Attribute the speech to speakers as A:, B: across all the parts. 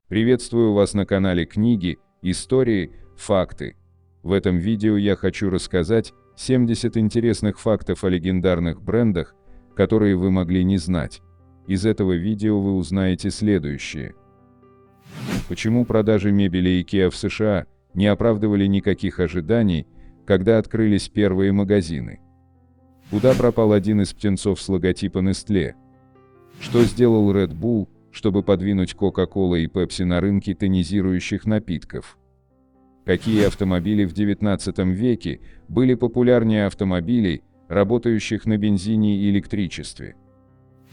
A: Приветствую вас на канале Книги, Истории, Факты. В этом видео я хочу рассказать 70 интересных фактов о легендарных брендах, которые вы могли не знать. Из этого видео вы узнаете следующее. Почему продажи мебели IKEA в США не оправдывали никаких ожиданий, когда открылись первые магазины? Куда пропал один из птенцов с логотипа Nestlé? Что сделал Red Bull, чтобы подвинуть Coca-Cola и Pepsi на рынке тонизирующих напитков? Какие автомобили в XIX веке были популярнее автомобилей, работающих на бензине и электричестве?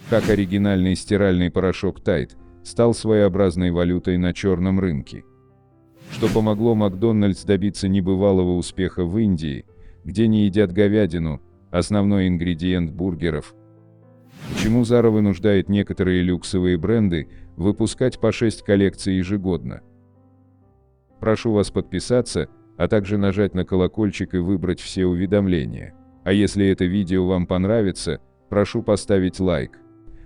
A: Как оригинальный стиральный порошок Tide стал своеобразной валютой на черном рынке? Что помогло Макдональдс добиться небывалого успеха в Индии, где не едят говядину, основной ингредиент бургеров? Почему Zara вынуждает некоторые люксовые бренды выпускать по 6 коллекций ежегодно? Прошу вас подписаться, а также нажать на колокольчик и выбрать все уведомления. А если это видео вам понравится, прошу поставить лайк.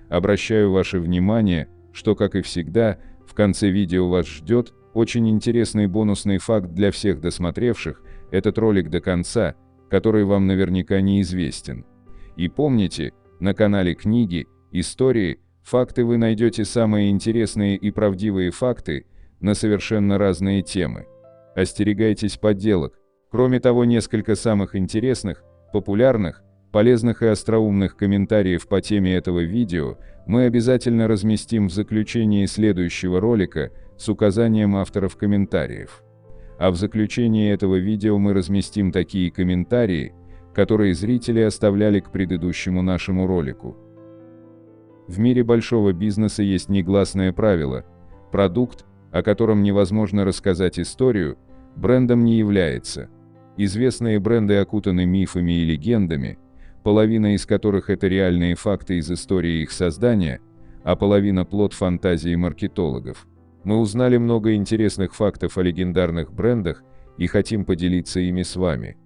A: Обращаю ваше внимание, что, как и всегда, в конце видео вас ждет очень интересный бонусный факт для всех досмотревших этот ролик до конца, который вам наверняка неизвестен. И помните, на канале Книги, Истории, Факты вы найдете самые интересные и правдивые факты на совершенно разные темы. Остерегайтесь подделок. Кроме того, несколько самых интересных, популярных, полезных и остроумных комментариев по теме этого видео мы обязательно разместим в заключении следующего ролика с указанием авторов комментариев. А в заключении этого видео мы разместим такие комментарии, которые зрители оставляли к предыдущему нашему ролику. В мире большого бизнеса есть негласное правило: продукт, о котором невозможно рассказать историю, брендом не является. Известные бренды окутаны мифами и легендами, половина из которых это реальные факты из истории их создания, а половина плод фантазии маркетологов. Мы узнали много интересных фактов о легендарных брендах и хотим поделиться ими с вами.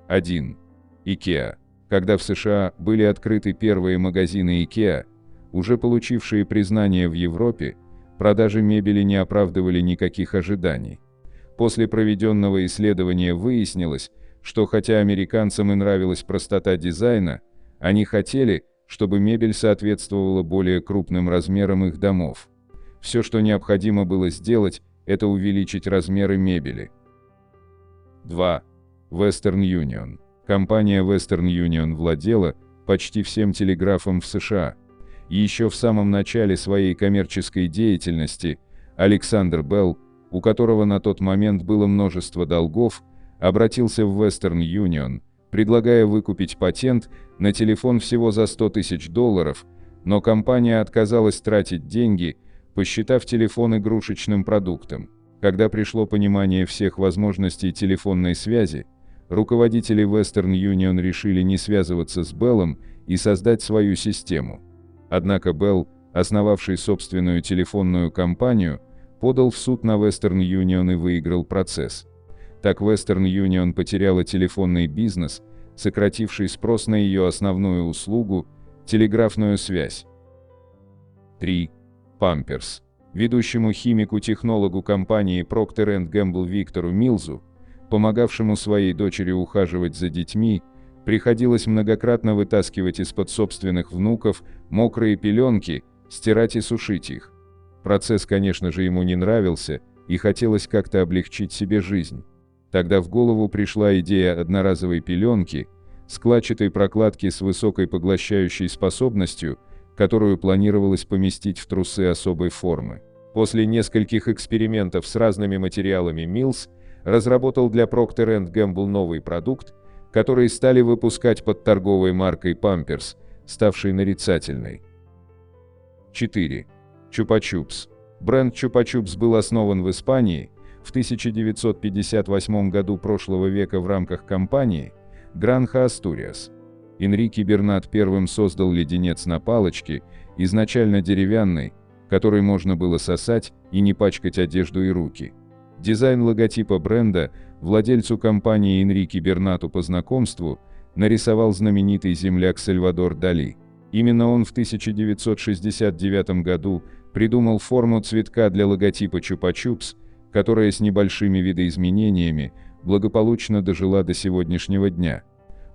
A: 1. IKEA. Когда в США были открыты первые магазины IKEA, уже получившие признание в Европе, продажи мебели не оправдывали никаких ожиданий. После проведенного исследования выяснилось, что хотя американцам и нравилась простота дизайна, они хотели, чтобы мебель соответствовала более крупным размерам их домов. Все, что необходимо было сделать, это увеличить размеры мебели. 2. Western Union. Компания Western Union владела почти всем телеграфом в США. И еще в самом начале своей коммерческой деятельности Александр Белл, у которого на тот момент было множество долгов, обратился в Western Union, предлагая выкупить патент на телефон всего за $100 000, но компания отказалась тратить деньги, посчитав телефон игрушечным продуктом. Когда пришло понимание всех возможностей телефонной связи, руководители Western Union решили не связываться с Беллом и создать свою систему. Однако Белл, основавший собственную телефонную компанию, подал в суд на Western Union и выиграл процесс. Так Western Union потеряла телефонный бизнес, сокративший спрос на ее основную услугу – телеграфную связь. 3. Pampers. Ведущему химику-технологу компании Procter & Gamble Виктору Милзу, помогавшему своей дочери ухаживать за детьми, приходилось многократно вытаскивать из-под собственных внуков мокрые пеленки, стирать и сушить их. Процесс, конечно же, ему не нравился, и хотелось как-то облегчить себе жизнь. Тогда в голову пришла идея одноразовой пеленки, складчатой прокладки с высокой поглощающей способностью, которую планировалось поместить в трусы особой формы. После нескольких экспериментов с разными материалами Милз разработал для Procter & Gamble новый продукт, который стали выпускать под торговой маркой Pampers, ставшей нарицательной. 4. Чупа-чупс. Бренд Чупа-чупс был основан в Испании в 1958 году прошлого века в рамках компании Granja Asturias. Энрике Бернат первым создал леденец на палочке, изначально деревянный, который можно было сосать и не пачкать одежду и руки. Дизайн логотипа бренда владельцу компании Энрике Бернату по знакомству нарисовал знаменитый земляк Сальвадор Дали. Именно он в 1969 году придумал форму цветка для логотипа Чупа-Чупс, которая с небольшими видоизменениями благополучно дожила до сегодняшнего дня.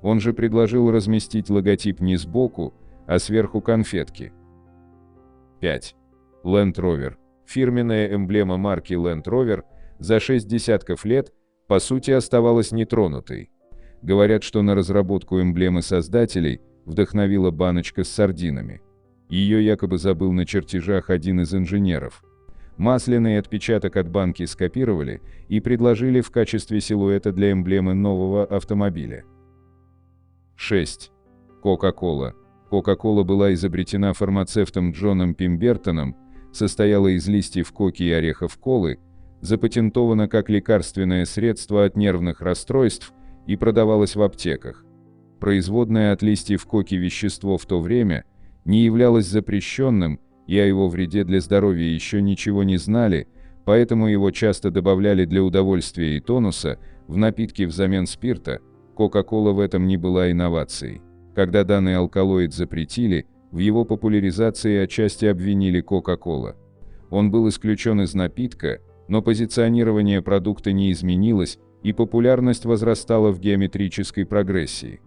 A: Он же предложил разместить логотип не сбоку, а сверху конфетки. 5. Land Rover. Фирменная эмблема марки Land Rover за 6 десятков лет, по сути, оставалась нетронутой. Говорят, что на разработку эмблемы создателей вдохновила баночка с сардинами. Ее якобы забыл на чертежах один из инженеров. Масляный отпечаток от банки скопировали и предложили в качестве силуэта для эмблемы нового автомобиля. 6. Кока-кола. Кока-кола была изобретена фармацевтом Джоном Пембертоном, состояла из листьев коки и орехов колы, запатентована как лекарственное средство от нервных расстройств и продавалась в аптеках. Производное от листьев коки вещество в то время не являлось запрещенным, и о его вреде для здоровья еще ничего не знали, поэтому его часто добавляли для удовольствия и тонуса в напитки взамен спирта. Кока-кола в этом не была инновацией. Когда данный алкалоид запретили, в его популяризации отчасти обвинили Кока-кола. Он был исключен из напитка, но позиционирование продукта не изменилось, и популярность возрастала в геометрической прогрессии.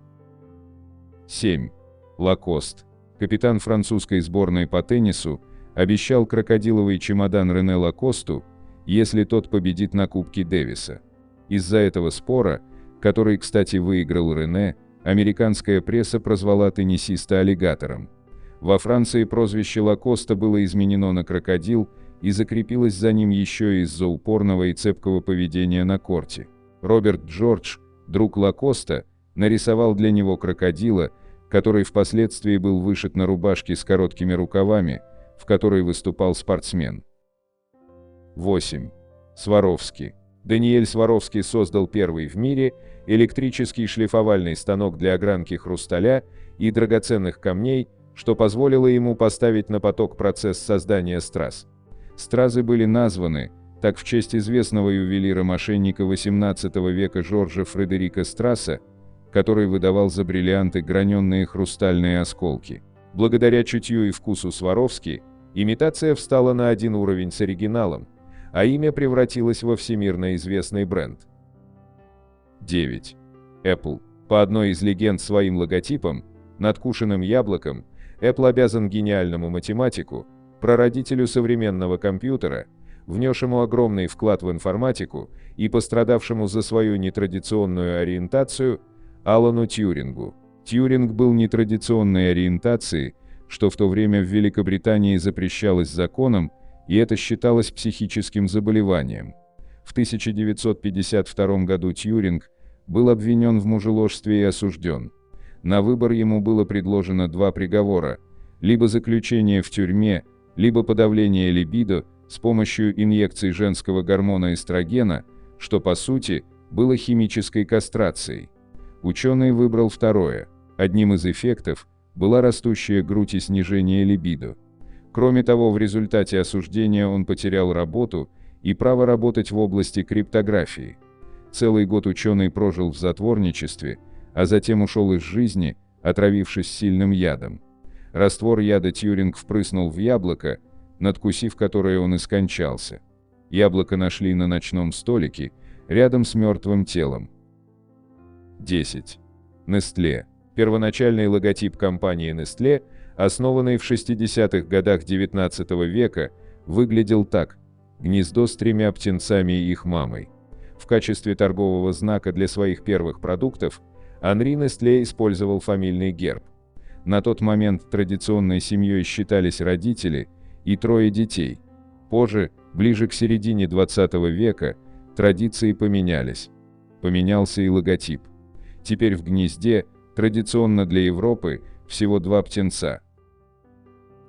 A: 7. Лакост. Капитан французской сборной по теннису обещал крокодиловый чемодан Рене Лакосту, если тот победит на Кубке Дэвиса. Из-за этого спора, который, кстати, выиграл Рене, американская пресса прозвала теннисиста аллигатором. Во Франции прозвище Лакоста было изменено на крокодил и закрепилось за ним еще из-за упорного и цепкого поведения на корте. Роберт Джордж, друг Лакоста, нарисовал для него крокодила, который впоследствии был вышит на рубашке с короткими рукавами, в которой выступал спортсмен. 8. Сваровски. Даниэль Сваровски создал первый в мире электрический шлифовальный станок для огранки хрусталя и драгоценных камней, что позволило ему поставить на поток процесс создания страз. Стразы были названы так в честь известного ювелира-мошенника XVIII века Жоржа Фредерика Страсса, который выдавал за бриллианты граненные хрустальные осколки. Благодаря чутью и вкусу Сваровски, имитация встала на один уровень с оригиналом, а имя превратилось во всемирно известный бренд. 9. Apple. По одной из легенд своим логотипом, надкушенным яблоком, Apple обязан гениальному математику, прародителю современного компьютера, внесшему огромный вклад в информатику и пострадавшему за свою нетрадиционную ориентацию Алану Тьюрингу. Тьюринг был нетрадиционной ориентации, что в то время в Великобритании запрещалось законом, и это считалось психическим заболеванием. В 1952 году Тьюринг был обвинен в мужеложстве и осужден. На выбор ему было предложено два приговора: либо заключение в тюрьме, либо подавление либидо с помощью инъекций женского гормона эстрогена, что по сути было химической кастрацией. Ученый выбрал второе. Одним из эффектов была растущая грудь и снижение либидо. Кроме того, в результате осуждения он потерял работу и право работать в области криптографии. Целый год ученый прожил в затворничестве, а затем ушел из жизни, отравившись сильным ядом. Раствор яда Тьюринг впрыснул в яблоко, надкусив которое он и скончался. Яблоко нашли на ночном столике, рядом с мертвым телом. 10. Nestlé. Первоначальный логотип компании Nestlé, основанный в 60-х годах XIX века, выглядел так: гнездо с тремя птенцами и их мамой. В качестве торгового знака для своих первых продуктов Анри Nestlé использовал фамильный герб. На тот момент традиционной семьей считались родители и трое детей. Позже, ближе к середине XX века, традиции поменялись. Поменялся и логотип. Теперь в гнезде, традиционно для Европы, всего два птенца.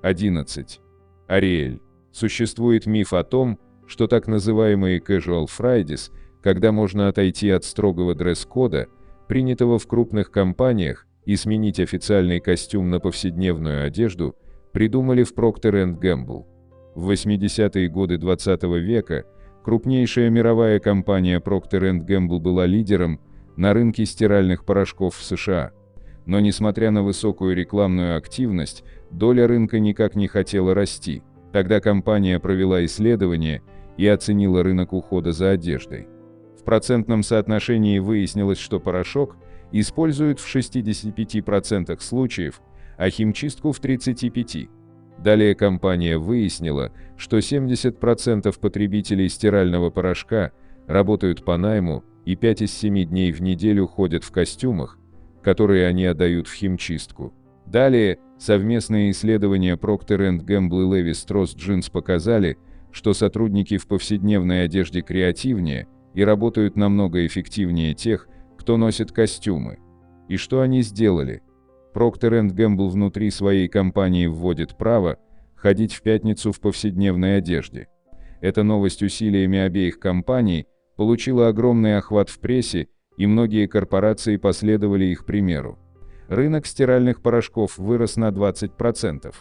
A: 11. Ариэль. Существует миф о том, что так называемые casual Fridays, когда можно отойти от строгого дресс-кода, принятого в крупных компаниях, и сменить официальный костюм на повседневную одежду, придумали в Procter & Gamble. В 80-е годы XX века крупнейшая мировая компания Procter & Gamble была лидером на рынке стиральных порошков в США. Но несмотря на высокую рекламную активность, доля рынка никак не хотела расти. Тогда компания провела исследование и оценила рынок ухода за одеждой. В процентном соотношении выяснилось, что порошок используют в 65% случаев, а химчистку в 35%. Далее компания выяснила, что 70% потребителей стирального порошка работают по найму и 5 из 7 дней в неделю ходят в костюмах, которые они отдают в химчистку. Далее, совместные исследования Procter & Gamble и Levi Strauss Jeans показали, что сотрудники в повседневной одежде креативнее и работают намного эффективнее тех, кто носит костюмы. И что они сделали? Procter & Gamble внутри своей компании вводит право ходить в пятницу в повседневной одежде. Эта новость усилиями обеих компаний получила огромный охват в прессе, и многие корпорации последовали их примеру. Рынок стиральных порошков вырос на 20%.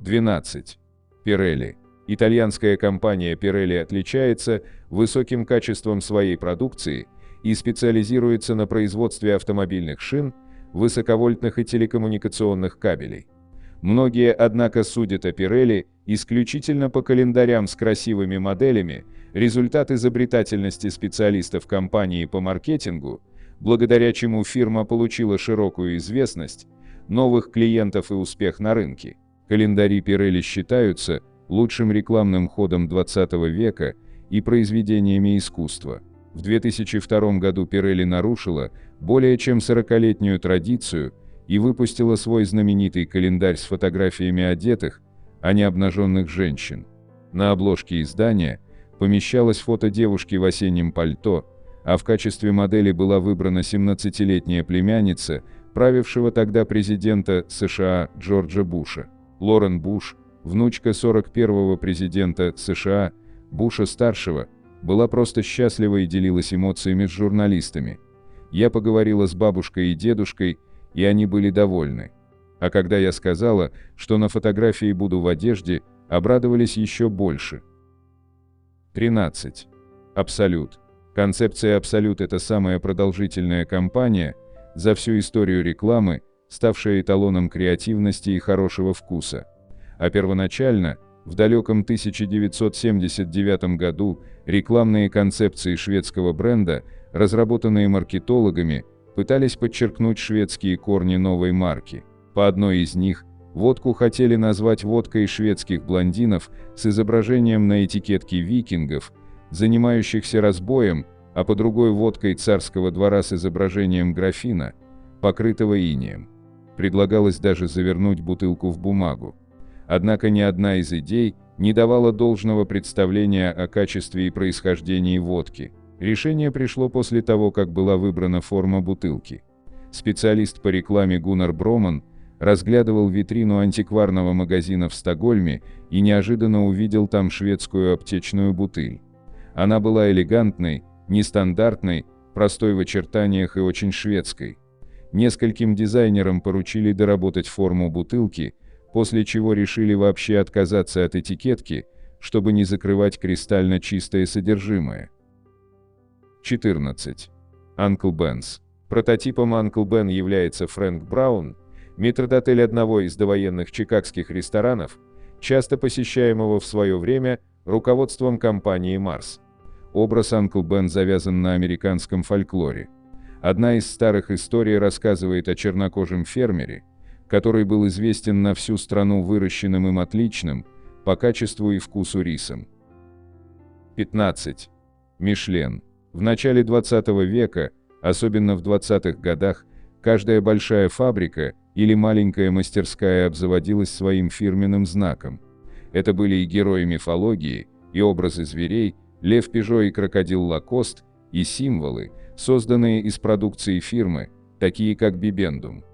A: 12. Pirelli. Итальянская компания Pirelli отличается высоким качеством своей продукции и специализируется на производстве автомобильных шин, высоковольтных и телекоммуникационных кабелей. Многие, однако, судят о Pirelli исключительно по календарям с красивыми моделями, результат изобретательности специалистов компании по маркетингу, благодаря чему фирма получила широкую известность, новых клиентов и успех на рынке. Календари Pirelli считаются лучшим рекламным ходом 20 века и произведениями искусства. В 2002 году Pirelli нарушила более чем 40-летнюю традицию и выпустила свой знаменитый календарь с фотографиями одетых, а не обнаженных женщин. На обложке издания помещалось фото девушки в осеннем пальто, а в качестве модели была выбрана 17-летняя племянница правившего тогда президента США Джорджа Буша. Лорен Буш, внучка 41-го президента США Буша-старшего, была просто счастлива и делилась эмоциями с журналистами. Я поговорила с бабушкой и дедушкой, и они были довольны. А когда я сказала, что на фотографии буду в одежде, обрадовались еще больше. 13. Абсолют. Концепция Абсолют – это самая продолжительная кампания за всю историю рекламы, ставшая эталоном креативности и хорошего вкуса. А первоначально, в далеком 1979 году, рекламные концепции шведского бренда, разработанные маркетологами, пытались подчеркнуть шведские корни новой марки. По одной из них, водку хотели назвать водкой шведских блондинов с изображением на этикетке викингов, занимающихся разбоем, а по другой водкой царского двора с изображением графина, покрытого инеем. Предлагалось даже завернуть бутылку в бумагу. Однако ни одна из идей не давала должного представления о качестве и происхождении водки. Решение пришло после того, как была выбрана форма бутылки. Специалист по рекламе Гуннар Броман разглядывал витрину антикварного магазина в Стокгольме и неожиданно увидел там шведскую аптечную бутыль. Она была элегантной, нестандартной, простой в очертаниях и очень шведской. Нескольким дизайнерам поручили доработать форму бутылки, после чего решили вообще отказаться от этикетки, чтобы не закрывать кристально чистое содержимое. 14. Uncle Ben's. Прототипом Uncle Ben является Фрэнк Браун, метрдотель одного из довоенных чикагских ресторанов, часто посещаемого в свое время руководством компании Mars. Образ Uncle Ben завязан на американском фольклоре. Одна из старых историй рассказывает о чернокожем фермере, который был известен на всю страну выращенным им отличным, по качеству и вкусу рисом. 15. Мишлен. В начале 20 века, особенно в 20-х годах, каждая большая фабрика или маленькая мастерская обзаводилась своим фирменным знаком. Это были и герои мифологии, и образы зверей, лев Пежо и крокодил Лакост, и символы, созданные из продукции фирмы, такие как Бибендум.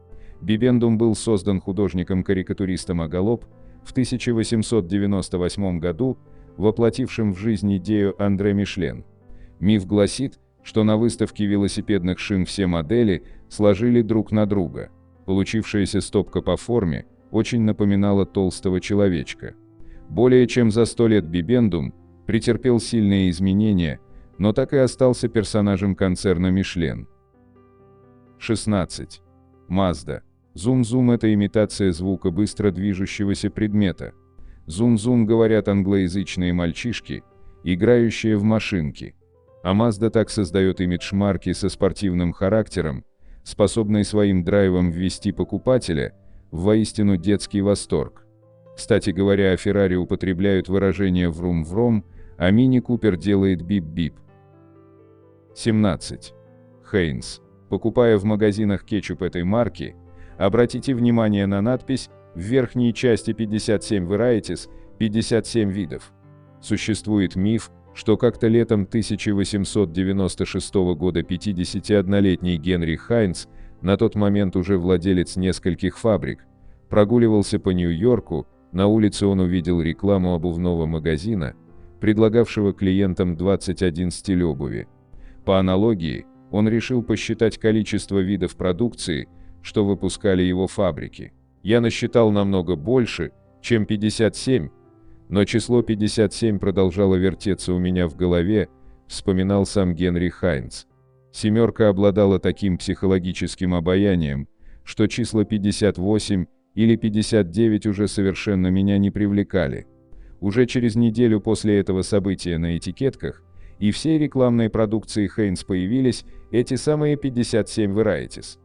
A: Бибендум был создан художником-карикатуристом Агалоп в 1898 году, воплотившим в жизнь идею Андре Мишлен. Миф гласит, что на выставке велосипедных шин все модели сложили друг на друга. Получившаяся стопка по форме очень напоминала толстого человечка. Более чем за 100 лет Бибендум претерпел сильные изменения, но так и остался персонажем концерна Мишлен. 16. Mazda. Зум-зум – это имитация звука быстро движущегося предмета. Зун-зун говорят англоязычные мальчишки, играющие в машинки. А Mazda так создает имидж марки со спортивным характером, способной своим драйвом ввести покупателя в воистину детский восторг. Кстати говоря, о Ferrari употребляют выражение «врум-врум», а Мини Купер делает «бип-бип». 17. Heinz. Покупая в магазинах кетчуп этой марки, обратите внимание на надпись в верхней части 57 varieties, 57 видов. Существует миф, что как-то летом 1896 года 51-летний Генри Хайнц, на тот момент уже владелец нескольких фабрик, прогуливался по Нью-Йорку, на улице он увидел рекламу обувного магазина, предлагавшего клиентам 21 стиль обуви. По аналогии, он решил посчитать количество видов продукции, что выпускали его фабрики. Я насчитал намного больше, чем 57, но число 57 продолжало вертеться у меня в голове, вспоминал сам Генри Хайнц. Семерка обладала таким психологическим обаянием, что числа 58 или 59 уже совершенно меня не привлекали. Уже через неделю после этого события на этикетках и всей рекламной продукции Heinz появились эти самые 57 varieties.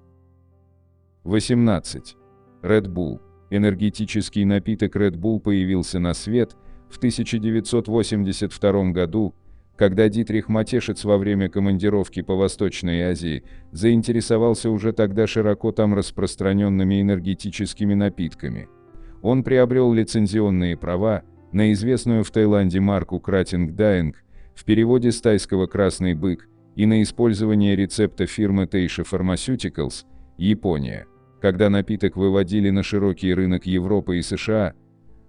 A: 18. Red Bull. Энергетический напиток Red Bull появился на свет в 1982 году, когда Дитрих Матешец во время командировки по Восточной Азии заинтересовался уже тогда широко там распространенными энергетическими напитками. Он приобрел лицензионные права на известную в Таиланде марку Кратинг Даинг, в переводе с тайского «красный бык», и на использование рецепта фирмы Teisha Pharmaceuticals, Япония. Когда напиток выводили на широкий рынок Европы и США,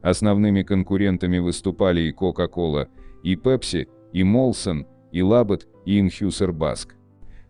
A: основными конкурентами выступали и Coca-Cola, и Pepsi, и Molson, и Labatt, и Anheuser-Busch.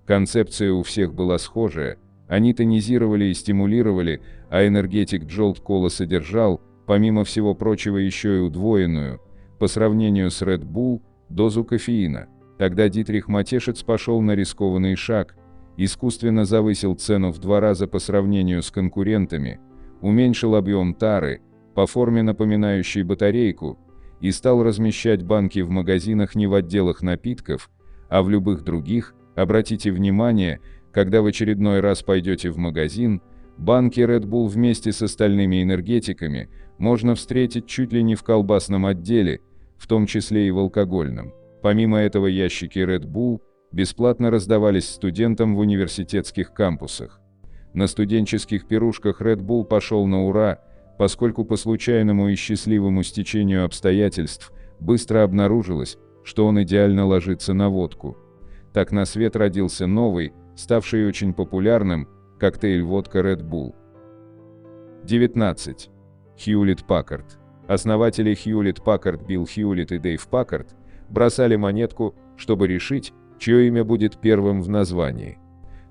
A: Концепция у всех была схожая, они тонизировали и стимулировали, а энергетик Jolt Cola содержал, помимо всего прочего, еще и удвоенную, по сравнению с Red Bull, дозу кофеина. Тогда Дитрих Матешец пошел на рискованный шаг, искусственно завысил цену в 2 раза по сравнению с конкурентами, уменьшил объем тары, по форме напоминающей батарейку, и стал размещать банки в магазинах не в отделах напитков, а в любых других. Обратите внимание, когда в очередной раз пойдете в магазин, банки Red Bull вместе с остальными энергетиками можно встретить чуть ли не в колбасном отделе, в том числе и в алкогольном. Помимо этого, ящики Red Bull бесплатно раздавались студентам в университетских кампусах. На студенческих пирушках Red Bull пошел на ура, поскольку по случайному и счастливому стечению обстоятельств быстро обнаружилось, что он идеально ложится на водку. Так на свет родился новый, ставший очень популярным, коктейль водка Red Bull. 19. Hewlett-Packard. Основатели Hewlett-Packard Билл Хьюлетт и Дэйв Паккард бросали монетку, чтобы решить, чье имя будет первым в названии.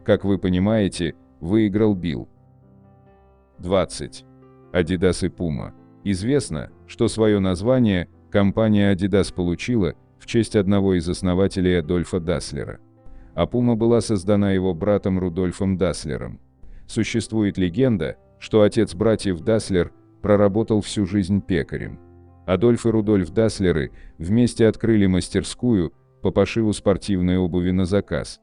A: Как вы понимаете, выиграл Билл. 20. Adidas и Puma. Известно, что свое название компания Adidas получила в честь одного из основателей Адольфа Даслера. А Puma была создана его братом Рудольфом Даслером. Существует легенда, что отец братьев Даслер проработал всю жизнь пекарем. Адольф и Рудольф Даслеры вместе открыли мастерскую по пошиву спортивной обуви на заказ.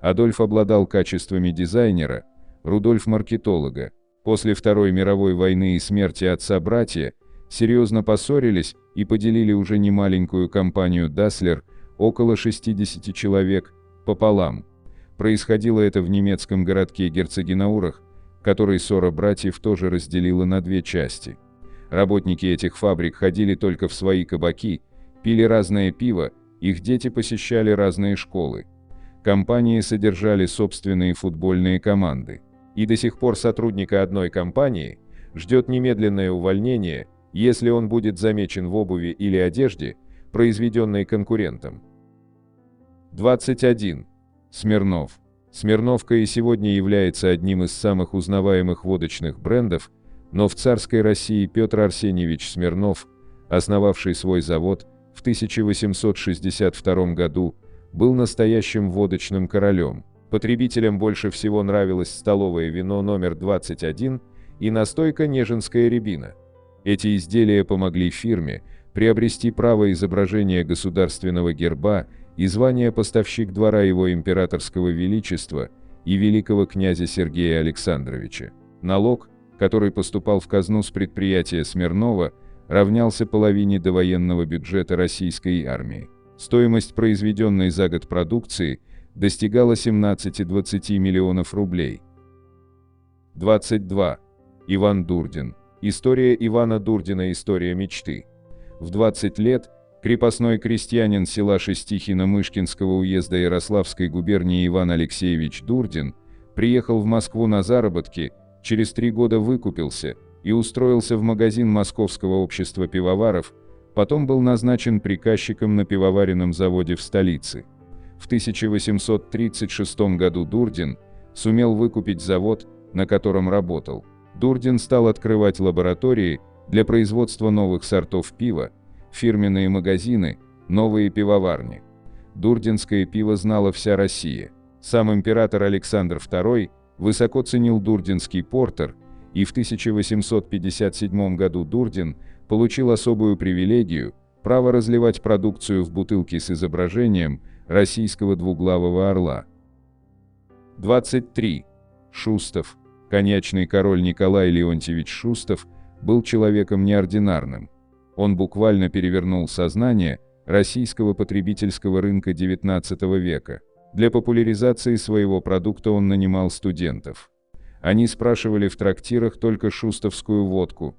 A: Адольф обладал качествами дизайнера, Рудольф – маркетолога. После Второй мировой войны и смерти отца братья серьезно поссорились и поделили уже немаленькую компанию Даслер, около 60 человек, пополам. Происходило это в немецком городке Герцогенаурах, который ссора братьев тоже разделила на 2 части. Работники этих фабрик ходили только в свои кабаки, пили разное пиво, их дети посещали разные школы. Компании содержали собственные футбольные команды. И до сих пор сотрудника одной компании ждет немедленное увольнение, если он будет замечен в обуви или одежде, произведенной конкурентом. 21. Смирнов. Смирновка и сегодня является одним из самых узнаваемых водочных брендов, но в царской России Петр Арсеньевич Смирнов, основавший свой завод в 1862 году, был настоящим водочным королем. Потребителям больше всего нравилось столовое вино номер 21 и настойка Нежинская рябина. Эти изделия помогли фирме приобрести право изображения государственного герба и звание поставщик двора его императорского величества и великого князя Сергея Александровича. Налог, который поступал в казну с предприятия Смирнова, равнялся половине довоенного бюджета российской армии. Стоимость произведенной за год продукции достигала 17-20 миллионов рублей. 22. Иван Дурдин. История Ивана Дурдина. История мечты. В 20 лет крепостной крестьянин села Шестихино Мышкинского уезда Ярославской губернии Иван Алексеевич Дурдин приехал в Москву на заработки, через 3 года выкупился и устроился в магазин Московского общества пивоваров, потом был назначен приказчиком на пивоваренном заводе в столице. В 1836 году Дурдин сумел выкупить завод, на котором работал. Дурдин стал открывать лаборатории для производства новых сортов пива, фирменные магазины, новые пивоварни. Дурдинское пиво знала вся Россия. Сам император Александр II высоко ценил дурдинский портер, и в 1857 году Дурдин получил особую привилегию – право разливать продукцию в бутылки с изображением российского двуглавого орла. 23. Шустов. Коньячный король Николай Леонтьевич Шустов был человеком неординарным. Он буквально перевернул сознание российского потребительского рынка XIX века. Для популяризации своего продукта он нанимал студентов. Они спрашивали в трактирах только шустовскую водку.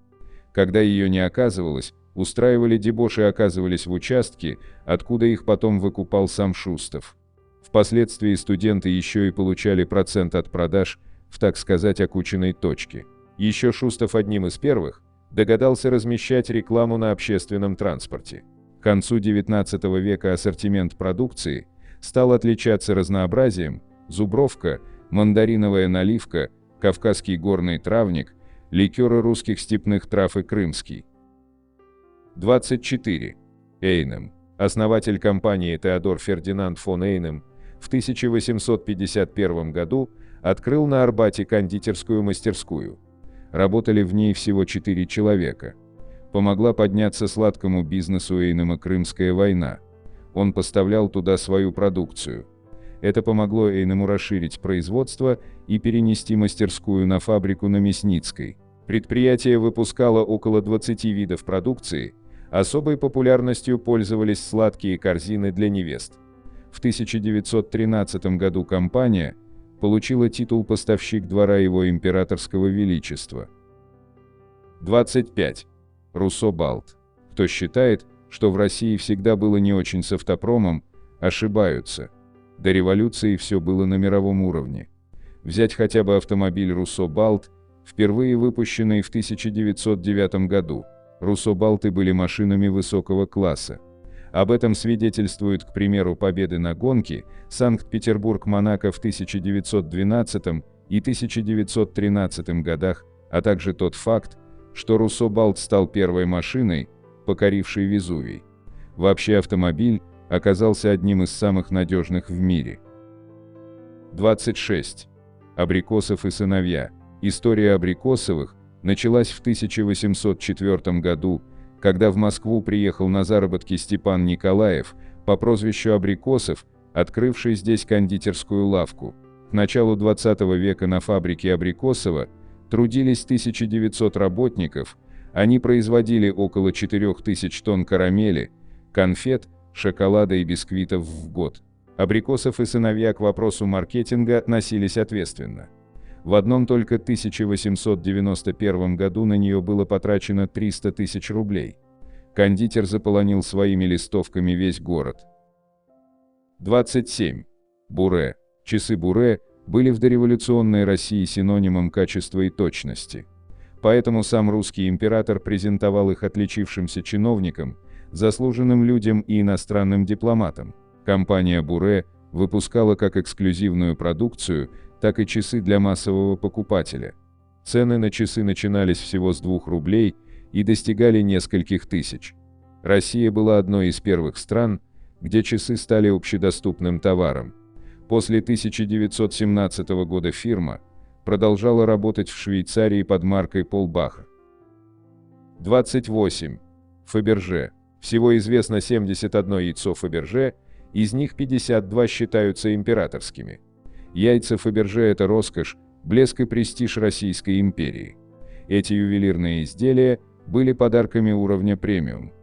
A: Когда ее не оказывалось, устраивали дебош и оказывались в участке, откуда их потом выкупал сам Шустов. Впоследствии студенты еще и получали процент от продаж в, так сказать, окученной точке. Еще Шустов одним из первых догадался размещать рекламу на общественном транспорте. К концу XIX века ассортимент продукции стал отличаться разнообразием: зубровка, мандариновая наливка, кавказский горный травник, ликеры русских степных трав и крымский. 24. Эйнем. Основатель компании Теодор Фердинанд фон Эйнем в 1851 году открыл на Арбате кондитерскую мастерскую. Работали в ней всего 4 человека. Помогла подняться сладкому бизнесу Эйнема Крымская война. Он поставлял туда свою продукцию. Это помогло Эйнему расширить производство и перенести мастерскую на фабрику на Мясницкой. Предприятие выпускало около 20 видов продукции, особой популярностью пользовались сладкие корзины для невест. В 1913 году компания получила титул поставщик двора его императорского величества. 25. Руссо Балт. Кто считает, что в России всегда было не очень с автопромом, ошибаются. До революции все было на мировом уровне. Взять хотя бы автомобиль Руссо Балт, впервые выпущенный в 1909 году. Руссо Балты были машинами высокого класса. Об этом свидетельствуют, к примеру, победы на гонке Санкт-Петербург-Монако в 1912 и 1913 годах, а также тот факт, что Руссо Балт стал первой машиной, покорившей Везувий. Вообще автомобиль оказался одним из самых надежных в мире. 26. Абрикосов и сыновья. История Абрикосовых началась в 1804 году, когда в Москву приехал на заработки Степан Николаев по прозвищу Абрикосов, открывший здесь кондитерскую лавку. К началу 20 века на фабрике Абрикосова трудились 1900 работников, они производили около 4000 тонн карамели, конфет, шоколада и бисквитов в год. Абрикосов и сыновья к вопросу маркетинга относились ответственно. В одном только 1891 году на нее было потрачено 300 тысяч рублей. Кондитер заполонил своими листовками весь город. 27. Буре. Часы Буре были в дореволюционной России синонимом качества и точности. Поэтому сам русский император презентовал их отличившимся чиновникам, заслуженным людям и иностранным дипломатам. Компания Буре выпускала как эксклюзивную продукцию, так и часы для массового покупателя. Цены на часы начинались всего с 2 рублей и достигали нескольких тысяч. Россия была одной из первых стран, где часы стали общедоступным товаром. После 1917 года фирма продолжала работать в Швейцарии под маркой Полбаха. 28. Фаберже. Всего известно 71 яйцо Фаберже, из них 52 считаются императорскими. Яйца Фаберже – это роскошь, блеск и престиж Российской империи. Эти ювелирные изделия были подарками уровня премиум.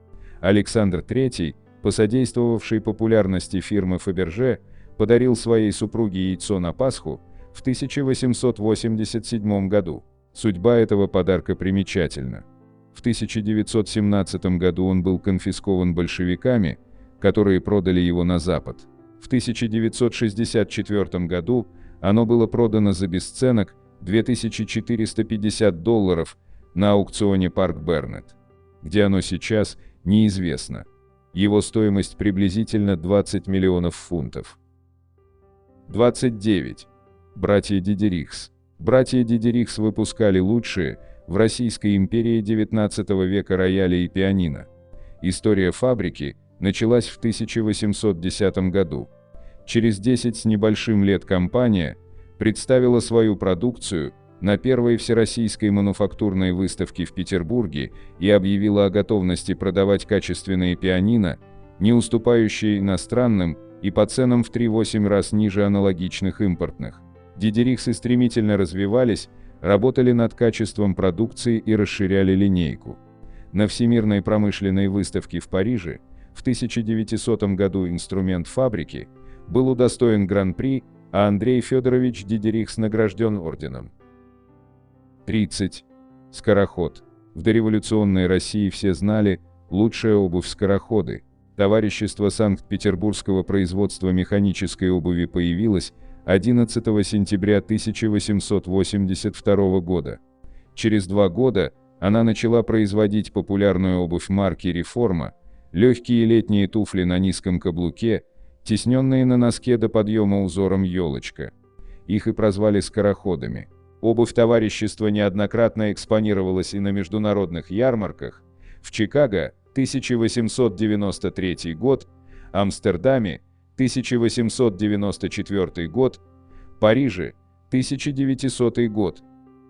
A: Александр III, посодействовавший популярности фирмы Фаберже, подарил своей супруге яйцо на Пасху в 1887 году. Судьба этого подарка примечательна. В 1917 году он был конфискован большевиками, которые продали его на Запад. В 1964 году оно было продано за бесценок $2450 на аукционе Парк Бернет. Где оно сейчас, неизвестно. Его стоимость приблизительно 20 миллионов фунтов. 29. Братья Дидерихс. Братья Дидерихс выпускали лучшие в Российской империи XIX века рояли и пианино. История фабрики началась в 1810 году. Через 10 с небольшим лет компания представила свою продукцию на первой всероссийской мануфактурной выставке в Петербурге и объявила о готовности продавать качественные пианино, не уступающие иностранным и по ценам в 3-8 раз ниже аналогичных импортных. Дидерихсы стремительно развивались, работали над качеством продукции и расширяли линейку. На Всемирной промышленной выставке в Париже в 1900 году инструмент фабрики был удостоен Гран-при, а Андрей Федорович Дидерихс награжден орденом. 30. Скороход. В дореволюционной России все знали лучшая обувь скороходы. Товарищество Санкт-Петербургского производства механической обуви появилось 11 сентября 1882 года. Через 2 года она начала производить популярную обувь марки «Реформа», легкие летние туфли на низком каблуке, тесненные на носке до подъема узором елочка. Их и прозвали скороходами. Обувь товарищества неоднократно экспонировалась и на международных ярмарках: в Чикаго 1893 год, Амстердаме 1894 год, Париже 1900 год.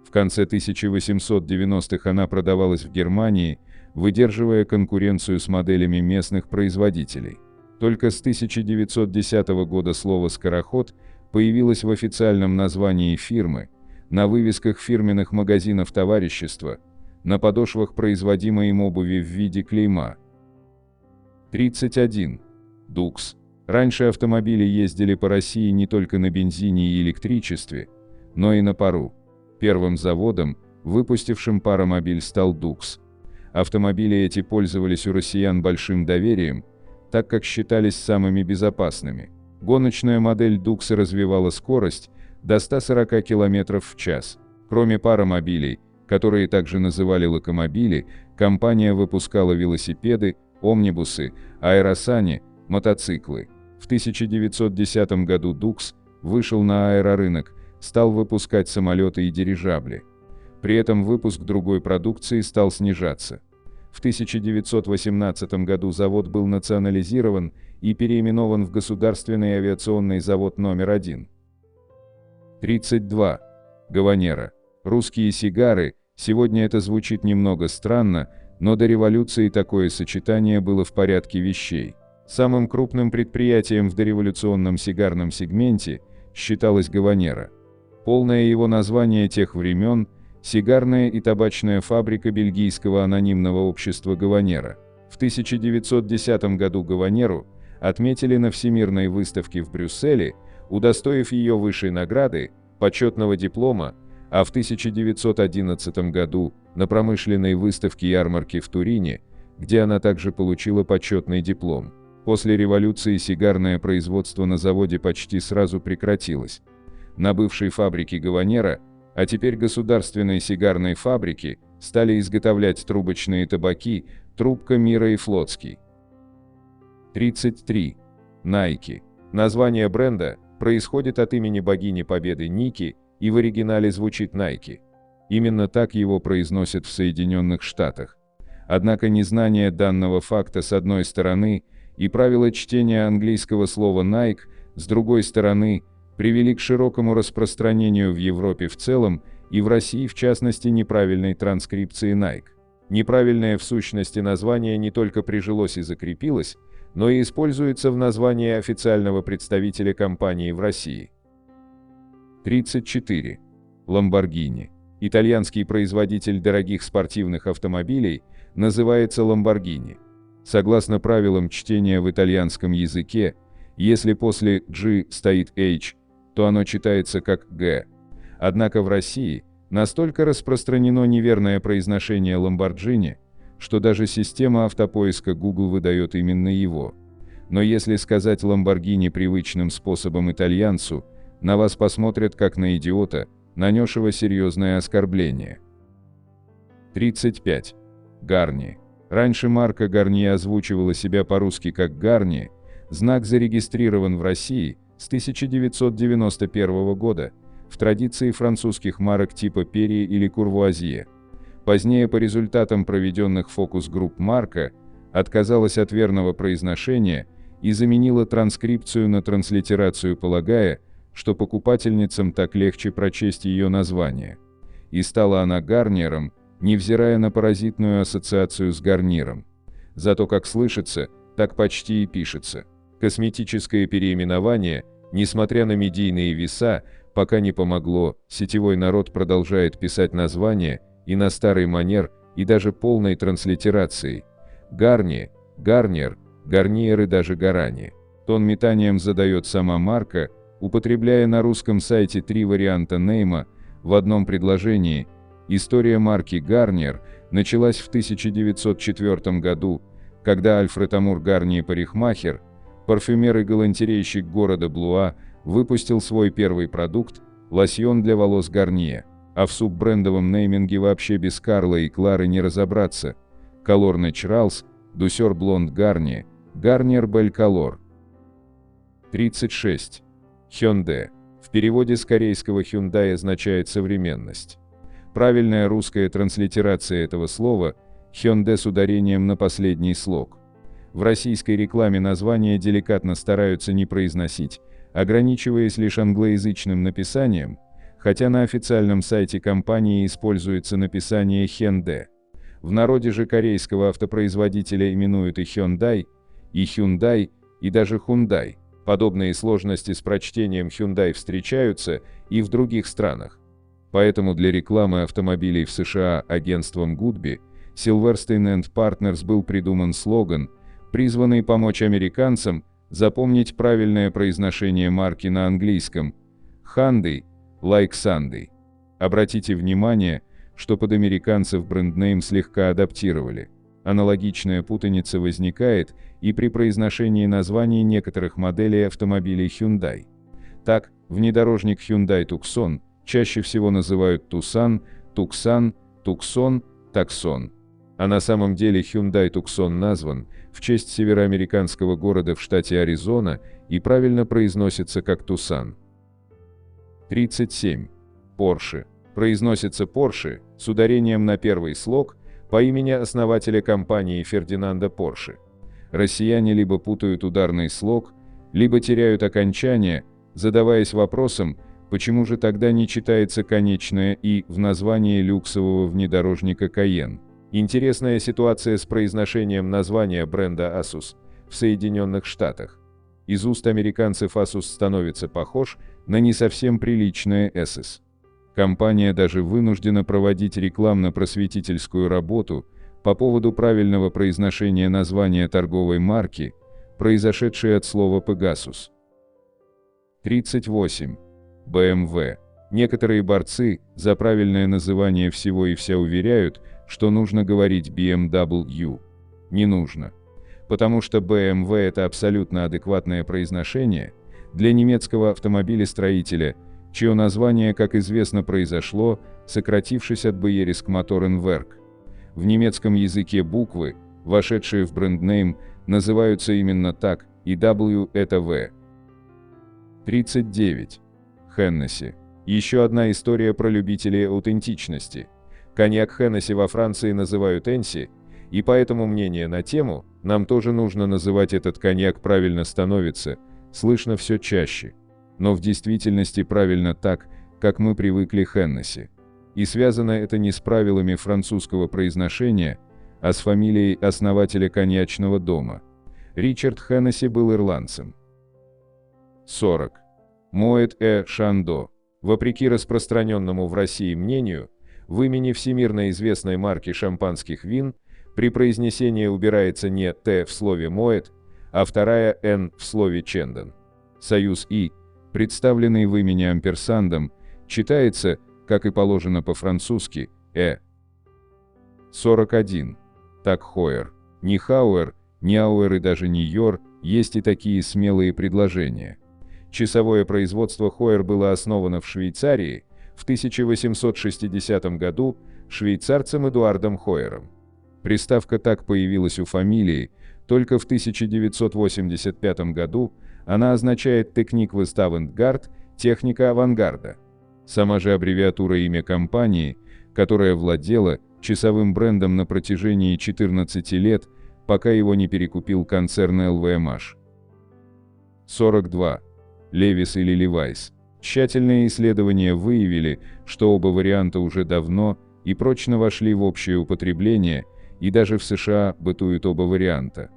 A: В конце 1890-х она продавалась в Германии, выдерживая конкуренцию с моделями местных производителей. Только с 1910 года слово «скороход» появилось в официальном названии фирмы, на вывесках фирменных магазинов товарищества, на подошвах производимой им обуви в виде клейма. 31. Дукс. Раньше автомобили ездили по России не только на бензине и электричестве, но и на пару. Первым заводом, выпустившим паромобиль, стал Дукс. Автомобили эти пользовались у россиян большим доверием, так как считались самыми безопасными. Гоночная модель Дукса развивала скорость до 140 км в час. Кроме паромобилей, которые также называли локомобили, компания выпускала велосипеды, омнибусы, аэросани, мотоциклы. В 1910 году Дукс вышел на аэрорынок, стал выпускать самолеты и дирижабли. При этом выпуск другой продукции стал снижаться. В 1918 году завод был национализирован и переименован в Государственный авиационный завод номер 1. 32. Гаванера. Русские сигары. Сегодня это звучит немного странно, но до революции такое сочетание было в порядке вещей. Самым крупным предприятием в дореволюционном сигарном сегменте считалась Гаванера. Полное его название тех времен – сигарная и табачная фабрика бельгийского анонимного общества Гаванера. В 1910 году Гаванеру отметили на Всемирной выставке в Брюсселе, удостоив ее высшей награды – почетного диплома, а в 1911 году на промышленной выставке ярмарки в Турине, где она также получила почетный диплом. После революции сигарное производство на заводе почти сразу прекратилось. На бывшей фабрике Гаванера, а теперь государственной сигарной фабрике, стали изготовлять трубочные табаки «Трубка Мира» и «Флотский». 33. Nike. Название бренда происходит от имени богини Победы Ники и в оригинале звучит Nike. Именно так его произносят в Соединенных Штатах. Однако незнание данного факта с одной стороны и правила чтения английского слова Nike с другой стороны привели к широкому распространению в Европе в целом и в России в частности неправильной транскрипции Nike. Неправильное в сущности название не только прижилось и закрепилось, но и используется в названии официального представителя компании в России. 34. Lamborghini. Итальянский производитель дорогих спортивных автомобилей называется Lamborghini. Согласно правилам чтения в итальянском языке, если после G стоит H, то оно читается как G. Однако в России настолько распространено неверное произношение Lamborghini, что даже система автопоиска Google выдает именно его. Но если сказать Lamborghini привычным способом итальянцу, на вас посмотрят как на идиота, нанесшего серьезное оскорбление. 35. Гарни. Раньше марка Гарни озвучивала себя по-русски как Гарни, знак зарегистрирован в России с 1991 года, в традиции французских марок типа Перье или Курвуазье. Позднее по результатам проведенных фокус-групп марка отказалась от верного произношения и заменила транскрипцию на транслитерацию, полагая, что покупательницам так легче прочесть ее название. И стала она Гарнierом, невзирая на паразитную ассоциацию с гарниром. Зато как слышится, так почти и пишется. Косметическое переименование, несмотря на медийные веса, пока не помогло, сетевой народ продолжает писать название и на старый манер, и даже полной транслитерацией. Гарни, Гарниер, Гарниер и даже Гарани. Тон метанием задает сама марка, употребляя на русском сайте 3 варианта нейма в одном предложении. История марки Гарниер началась в 1904 году, когда Альфред Амур Гарни парикмахер, парфюмер и галантерейщик города Блуа, выпустил свой первый продукт – лосьон для волос Гарнье. А в суббрендовом нейминге вообще без Карла и Клары не разобраться. Color Naturals, Douceur Blonde Garnier, Garnier Belle Color. 36. Hyundai. В переводе с корейского Hyundai означает «современность». Правильная русская транслитерация этого слова – Hyundai с ударением на последний слог. В российской рекламе название деликатно стараются не произносить, ограничиваясь лишь англоязычным написанием, хотя на официальном сайте компании используется написание Hyundai. В народе же корейского автопроизводителя именуют и Hyundai, и даже Hyundai. Подобные сложности с прочтением Hyundai встречаются и в других странах. Поэтому для рекламы автомобилей в США агентством Goodby Silverstein & Partners был придуман слоган, призванный помочь американцам запомнить правильное произношение марки на английском Hyundai, like Sunday. Обратите внимание, что под американцев бренднейм слегка адаптировали. Аналогичная путаница возникает и при произношении названий некоторых моделей автомобилей Hyundai. Так, внедорожник Hyundai Tucson чаще всего называют Tucson, Tucson, Tucson, Tucson. А на самом деле Hyundai Tucson назван в честь североамериканского города в штате Аризона и правильно произносится как Tucson. 37. Porsche. Произносится Porsche с ударением на первый слог по имени основателя компании Фердинанда Порше. Россияне либо путают ударный слог, либо теряют окончание, задаваясь вопросом, почему же тогда не читается конечное «и» в названии люксового внедорожника Cayenne. Интересная ситуация с произношением названия бренда Asus в Соединенных Штатах. Из уст американцев Asus становится похож на не совсем приличное Asus. Компания даже вынуждена проводить рекламно-просветительскую работу по поводу правильного произношения названия торговой марки, произошедшей от слова Pegasus. 38. BMW. Некоторые борцы за правильное называние всего и вся уверяют, что нужно говорить BMW. Не нужно. Потому что BMW – это абсолютно адекватное произношение для немецкого автомобилестроителя, чье название, как известно, произошло, сократившись от Bayerische Motorenwerk. В немецком языке буквы, вошедшие в бренднейм, называются именно так, и W – это V. 39. Hennessy. Еще одна история про любителей аутентичности. Коньяк Hennessy во Франции называют Энси, и поэтому мнение на тему «нам тоже нужно называть этот коньяк правильно» становится слышно все чаще. Но в действительности правильно так, как мы привыкли Hennessy. И связано это не с правилами французского произношения, а с фамилией основателя коньячного дома. Ричард Хеннесси был ирландцем. 40. Moet Шандо. Вопреки распространенному в России мнению, в имени всемирно известной марки шампанских вин при произнесении убирается не «т» в слове «moet», а вторая «н» в слове «ченден». Союз «и», представленный в имени амперсандом, читается, как и положено по-французски, «э». 41. Так Хойер. Не Хауэр, не Ауэр и даже не Йор, есть и такие смелые предложения. Часовое производство Хойер было основано в Швейцарии в 1860 году швейцарцем Эдуардом Хойером. Приставка «так» появилась у фамилии, только в 1985 году она означает «Technik Avantgarde», техника авангарда. Сама же аббревиатура имя компании, которая владела часовым брендом на протяжении 14 лет, пока его не перекупил концерн LVMH. 42. Левис или Левайс. Тщательные исследования выявили, что оба варианта уже давно и прочно вошли в общее употребление, и даже в США бытуют оба варианта.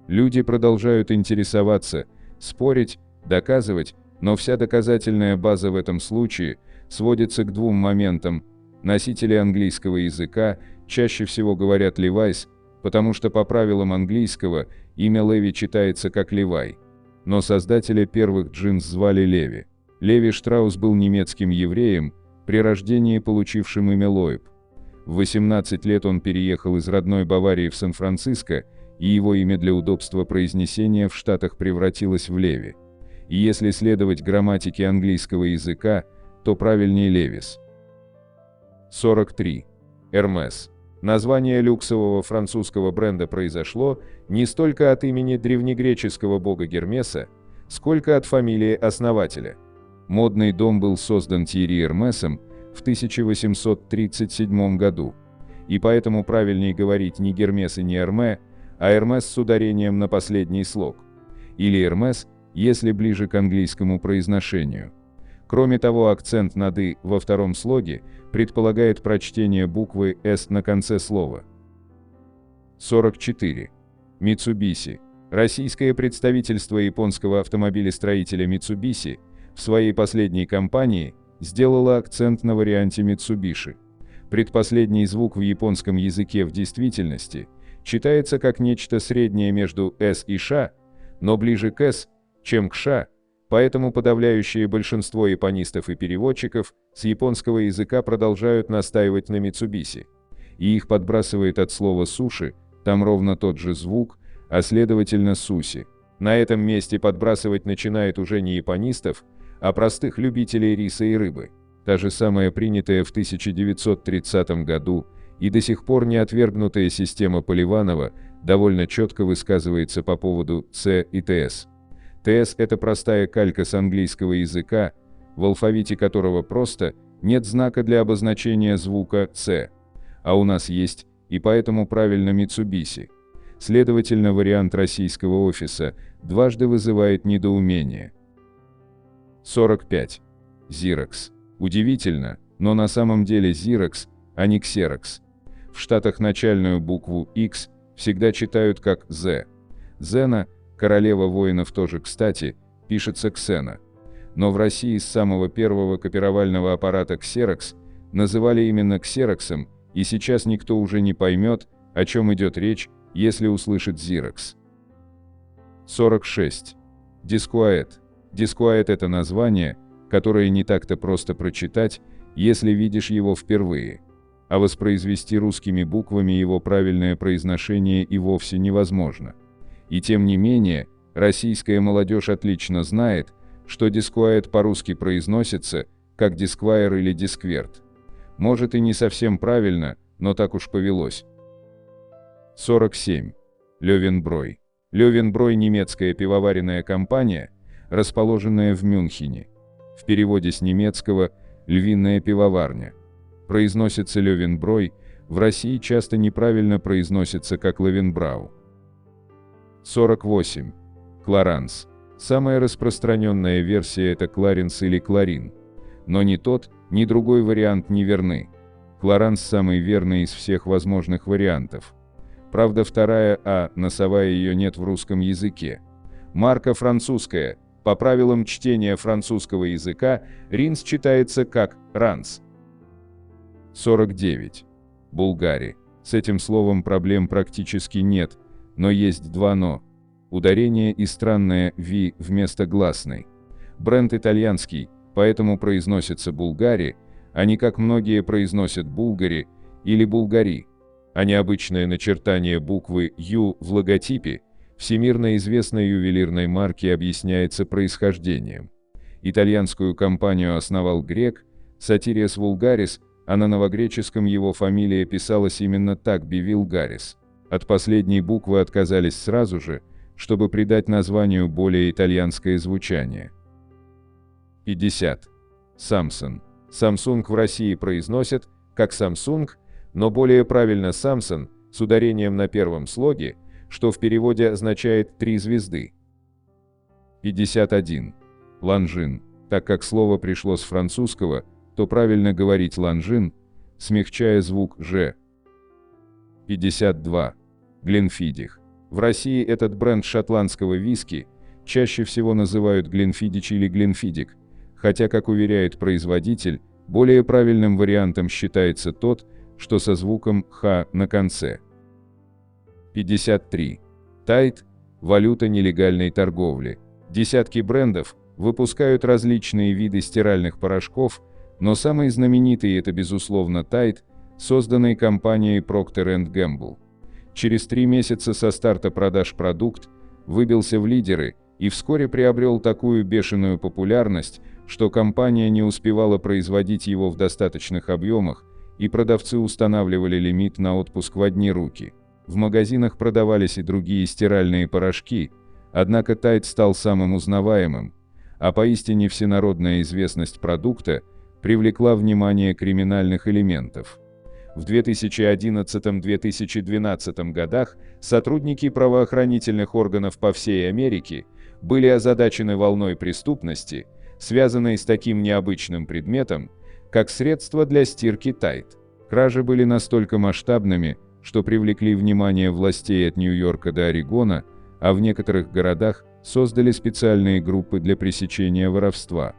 A: Люди продолжают интересоваться, спорить, доказывать, но вся доказательная база в этом случае сводится к двум моментам. Носители английского языка чаще всего говорят «Левайс», потому что по правилам английского имя Леви читается как Левай. Но создателя первых джинс звали Леви. Леви Штраус был немецким евреем, при рождении получившим имя Лоеб. В 18 лет он переехал из родной Баварии в Сан-Франциско, и его имя для удобства произнесения в Штатах превратилось в Леви. И если следовать грамматике английского языка, то правильнее Левис. 43. Hermès. Название люксового французского бренда произошло не столько от имени древнегреческого бога Гермеса, сколько от фамилии основателя. Модный дом был создан Тьерри Эрмесом в 1837 году, и поэтому правильнее говорить не Гермес и не Эрме, а Эрмес с ударением на последний слог, или Эрмес, если ближе к английскому произношению. Кроме того, акцент над «и» во втором слоге предполагает прочтение буквы «с» на конце слова. 44. Mitsubishi. Российское представительство японского автомобилестроителя Mitsubishi в своей последней кампании сделало акцент на варианте Mitsubishi. Предпоследний звук в японском языке в действительности читается как нечто среднее между «с» и «ш», но ближе к «с», чем к «ш», поэтому подавляющее большинство японистов и переводчиков с японского языка продолжают настаивать на Mitsubishi. И их подбрасывает от слова «суши», там ровно тот же звук, а следовательно «суси». На этом месте подбрасывать начинает уже не японистов, а простых любителей риса и рыбы. Та же самая принятая в 1930 году и до сих пор не отвергнутая система Поливанова довольно четко высказывается по поводу «ц» и «тс». «ТС» — это простая калька с английского языка, в алфавите которого просто нет знака для обозначения звука «ц», а у нас есть, и поэтому правильно Mitsubishi. Следовательно, вариант российского офиса дважды вызывает недоумение. 45. Xerox. Удивительно, но на самом деле Xerox, а не Xerox. В Штатах начальную букву X всегда читают как Z. Зена, королева воинов тоже, кстати, пишется Ксена. Но в России с самого первого копировального аппарата Xerox называли именно Xerox'ом, и сейчас никто уже не поймет, о чем идет речь, если услышит Xerox. 46. Disquaet. Disquaet — это название, которое не так-то просто прочитать, если видишь его впервые, а воспроизвести русскими буквами его правильное произношение и вовсе невозможно. И тем не менее, российская молодежь отлично знает, что Disquaet по-русски произносится как Disquire или Disquert. Может и не совсем правильно, но так уж повелось. 47. Löwenbräu. Löwenbräu — немецкая пивоваренная компания, расположенная в Мюнхене. В переводе с немецкого «львиная пивоварня». Произносится Löwenbräu, в России часто неправильно произносится как Löwenbräu. 48. Кларанс. Самая распространенная версия — это Кларенс или Кларин. Но ни тот, ни другой вариант не верны. Клоранс самый верный из всех возможных вариантов. Правда, вторая носовая ее нет в русском языке. Марка французская. По правилам чтения французского языка, Ринс читается как Ранс. 49. Булгари. С этим словом проблем практически нет, но есть два «но». Ударение и странное «ви» вместо гласной. Бренд итальянский, поэтому произносится Булгари, а не как многие произносят Булгари или Булгари. А необычное начертание буквы «Ю» в логотипе всемирно известной ювелирной марки объясняется происхождением. Итальянскую компанию основал грек Сотириас Вулгарис, а на новогреческом его фамилия писалась именно так – Бивилгарис. От последней буквы отказались сразу же, чтобы придать названию более итальянское звучание. 50. Самсон. Samsung в России произносят как Samsung, но более правильно Samson с ударением на первом слоге, что в переводе означает «три звезды». 51. Ланжин. Так как слово пришло с французского, то правильно говорить ланжин, смягчая звук «ж». 52. Гленфидих. В России этот бренд шотландского виски чаще всего называют Гленфидич или Гленфидик, хотя, как уверяет производитель, более правильным вариантом считается тот, что со звуком «х» на конце. 53. Тайд – валюта нелегальной торговли. Десятки брендов выпускают различные виды стиральных порошков, но самый знаменитый – это, безусловно, Тайд, созданный компанией Procter & Gamble. Через 3 месяца со старта продаж продукт выбился в лидеры и вскоре приобрел такую бешеную популярность, что компания не успевала производить его в достаточных объемах, и продавцы устанавливали лимит на отпуск в одни руки. В магазинах продавались и другие стиральные порошки, однако Тайд стал самым узнаваемым, а поистине всенародная известность продукта привлекла внимание криминальных элементов. В 2011-2012 годах сотрудники правоохранительных органов по всей Америке были озадачены волной преступности, связанной с таким необычным предметом, как средство для стирки Тайд. Кражи были настолько масштабными, что привлекли внимание властей от Нью-Йорка до Орегона, а в некоторых городах создали специальные группы для пресечения воровства.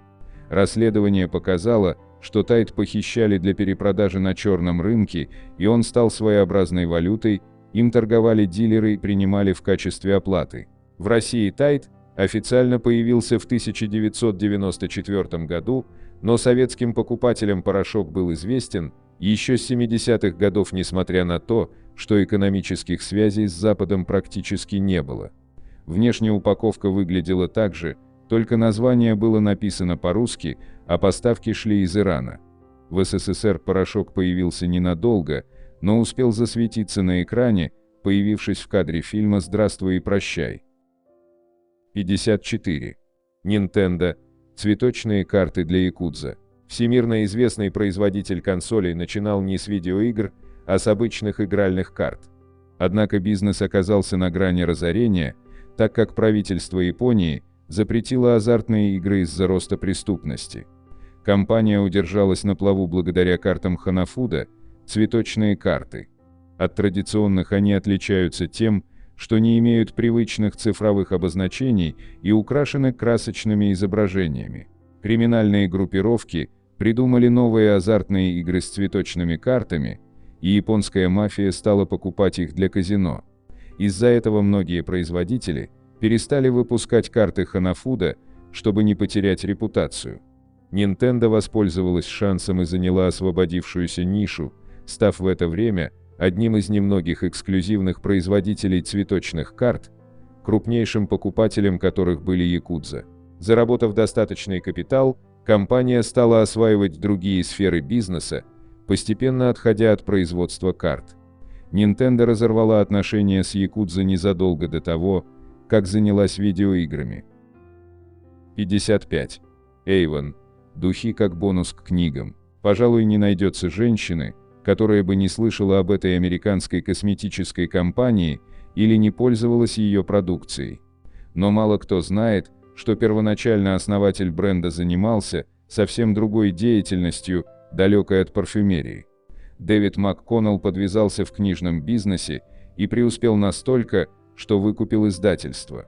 A: Расследование показало, что Тайд похищали для перепродажи на черном рынке, и он стал своеобразной валютой, им торговали дилеры и принимали в качестве оплаты. В России Тайд официально появился в 1994 году, но советским покупателям порошок был известен еще с 70-х годов, несмотря на то, что экономических связей с Западом практически не было. Внешняя упаковка выглядела так же, только название было написано по-русски, а поставки шли из Ирана. В СССР порошок появился ненадолго, но успел засветиться на экране, появившись в кадре фильма «Здравствуй и прощай». 54. Nintendo. Цветочные карты для якудза. Всемирно известный производитель консолей начинал не с видеоигр, а с обычных игральных карт. Однако бизнес оказался на грани разорения, так как правительство Японии запретило азартные игры из-за роста преступности. Компания удержалась на плаву благодаря картам Ханафуда, цветочные карты. От традиционных они отличаются тем, что не имеют привычных цифровых обозначений и украшены красочными изображениями. Криминальные группировки придумали новые азартные игры с цветочными картами, и японская мафия стала покупать их для казино. Из-за этого многие производители перестали выпускать карты Ханафуда, чтобы не потерять репутацию. Nintendo воспользовалась шансом и заняла освободившуюся нишу, став в это время одним из немногих эксклюзивных производителей цветочных карт, крупнейшим покупателем которых были якудза. Заработав достаточный капитал, компания стала осваивать другие сферы бизнеса, постепенно отходя от производства карт. Nintendo разорвала отношения с якудза незадолго до того, как занялась видеоиграми. 55. Avon. Духи как бонус к книгам. Пожалуй, не найдется женщины, которая бы не слышала об этой американской косметической компании или не пользовалась ее продукцией. Но мало кто знает, что первоначально основатель бренда занимался совсем другой деятельностью, далекой от парфюмерии. Дэвид МакКоннелл подвязался в книжном бизнесе и преуспел настолько, что выкупил издательство.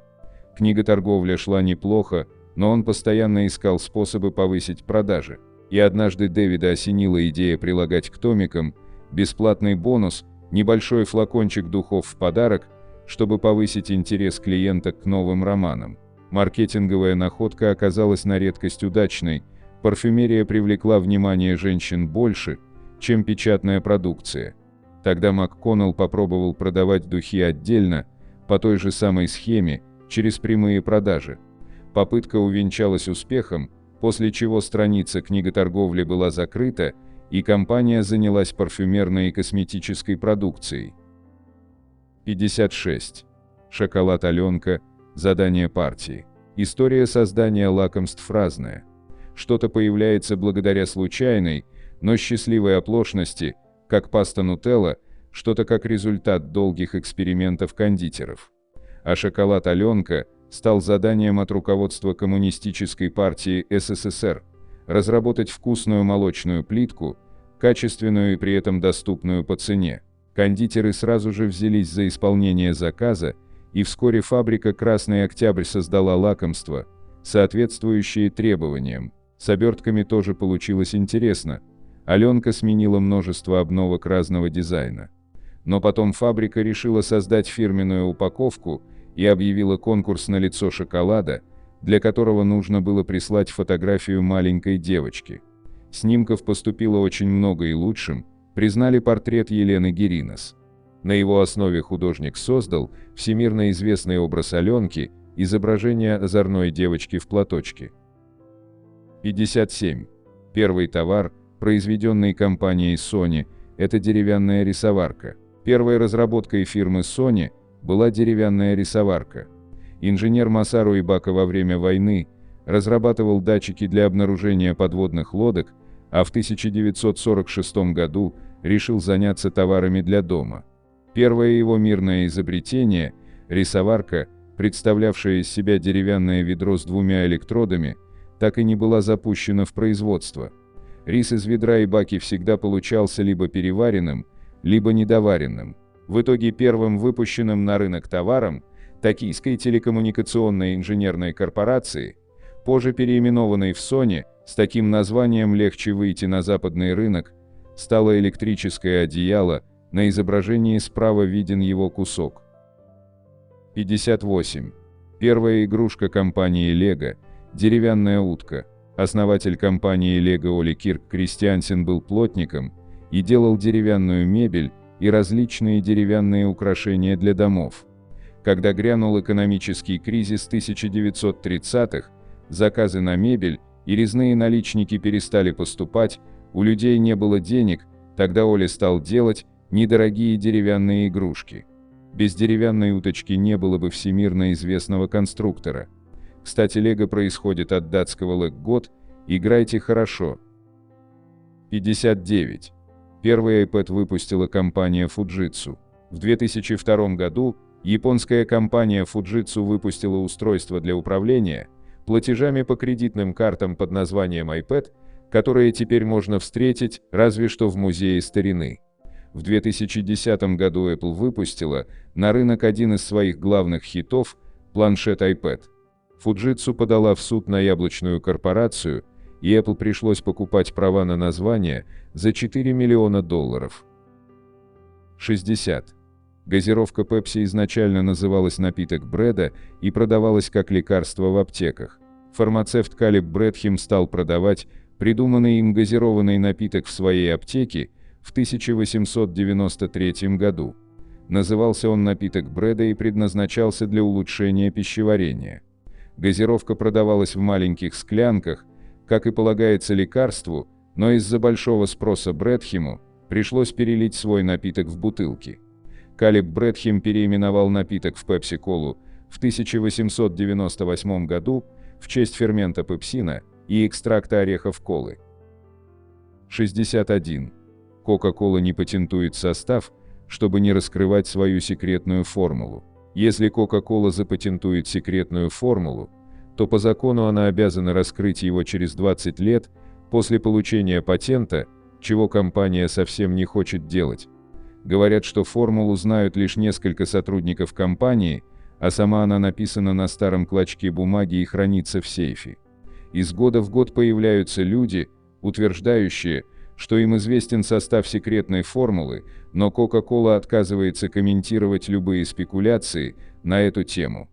A: Книготорговля шла неплохо, но он постоянно искал способы повысить продажи. И однажды Дэвида осенила идея прилагать к томикам бесплатный бонус, небольшой флакончик духов в подарок, чтобы повысить интерес клиента к новым романам. Маркетинговая находка оказалась на редкость удачной, парфюмерия привлекла внимание женщин больше, чем печатная продукция. Тогда МакКоннелл попробовал продавать духи отдельно, по той же самой схеме, через прямые продажи. Попытка увенчалась успехом, после чего страница книготорговли была закрыта, и компания занялась парфюмерной и косметической продукцией. 56. Шоколад Аленка. Задание партии. История создания лакомств разная. Что-то появляется благодаря случайной, но счастливой оплошности, как паста Нутелла, что-то как результат долгих экспериментов кондитеров. А шоколад Аленка стал заданием от руководства Коммунистической партии СССР разработать вкусную молочную плитку, качественную и при этом доступную по цене. Кондитеры сразу же взялись за исполнение заказа, и вскоре фабрика «Красный Октябрь» создала лакомство, соответствующие требованиям. С обертками тоже получилось интересно. Аленка сменила множество обновок разного дизайна. Но потом фабрика решила создать фирменную упаковку и объявила конкурс на лицо шоколада, для которого нужно было прислать фотографию маленькой девочки. Снимков поступило очень много и лучшим признали портрет Елены Геринас. На его основе художник создал всемирно известный образ Аленки, изображение озорной девочки в платочке. 57. Первый товар, произведенный компанией Sony, это деревянная рисоварка. Первой разработкой фирмы Sony была деревянная рисоварка. Инженер Масару Ибака во время войны разрабатывал датчики для обнаружения подводных лодок, а в 1946 году решил заняться товарами для дома. Первое его мирное изобретение – рисоварка, представлявшая из себя деревянное ведро с двумя электродами, так и не была запущена в производство. Рис из ведра Ибаки всегда получался либо переваренным, либо недоваренным. В итоге первым выпущенным на рынок товаром Токийской телекоммуникационной инженерной корпорации, позже переименованной в Sony, с таким названием легче выйти на западный рынок, стало электрическое одеяло, на изображении справа виден его кусок. 58. Первая игрушка компании Lego – деревянная утка. Основатель компании Lego Оли Кирк Кристиансен был плотником и делал деревянную мебель и различные деревянные украшения для домов. Когда грянул экономический кризис 1930-х, заказы на мебель и резные наличники перестали поступать, у людей не было денег, тогда Оли стал делать недорогие деревянные игрушки. Без деревянной уточки не было бы всемирно известного конструктора. Кстати, Лего происходит от датского «лэг-год» – «играйте хорошо». 59. Первый iPad выпустила компания Fujitsu. В 2002 году японская компания Fujitsu выпустила устройство для управления платежами по кредитным картам под названием iPad, которые теперь можно встретить разве что в музее старины. В 2010 году Apple выпустила на рынок один из своих главных хитов – планшет iPad. Fujitsu подала в суд на яблочную корпорацию, и Apple пришлось покупать права на название за $4 миллиона. 60. Газировка Pepsi изначально называлась напиток Брэда и продавалась как лекарство в аптеках. Фармацевт Калеб Брэдхем стал продавать придуманный им газированный напиток в своей аптеке в 1893 году. Назывался он напиток Брэда и предназначался для улучшения пищеварения. Газировка продавалась в маленьких склянках, как и полагается лекарству, но из-за большого спроса Брэдхему пришлось перелить свой напиток в бутылки. Калеб Брэдхем переименовал напиток в Пепси-колу в 1898 году в честь фермента пепсина и экстракта орехов колы. 61. Кока-кола не патентует состав, чтобы не раскрывать свою секретную формулу. Если Coca-Cola запатентует секретную формулу, то по закону она обязана раскрыть его через 20 лет после получения патента, чего компания совсем не хочет делать. Говорят, что формулу знают лишь несколько сотрудников компании, а сама она написана на старом клочке бумаги и хранится в сейфе. Из года в год появляются люди, утверждающие, что им известен состав секретной формулы, но Coca-Cola отказывается комментировать любые спекуляции на эту тему.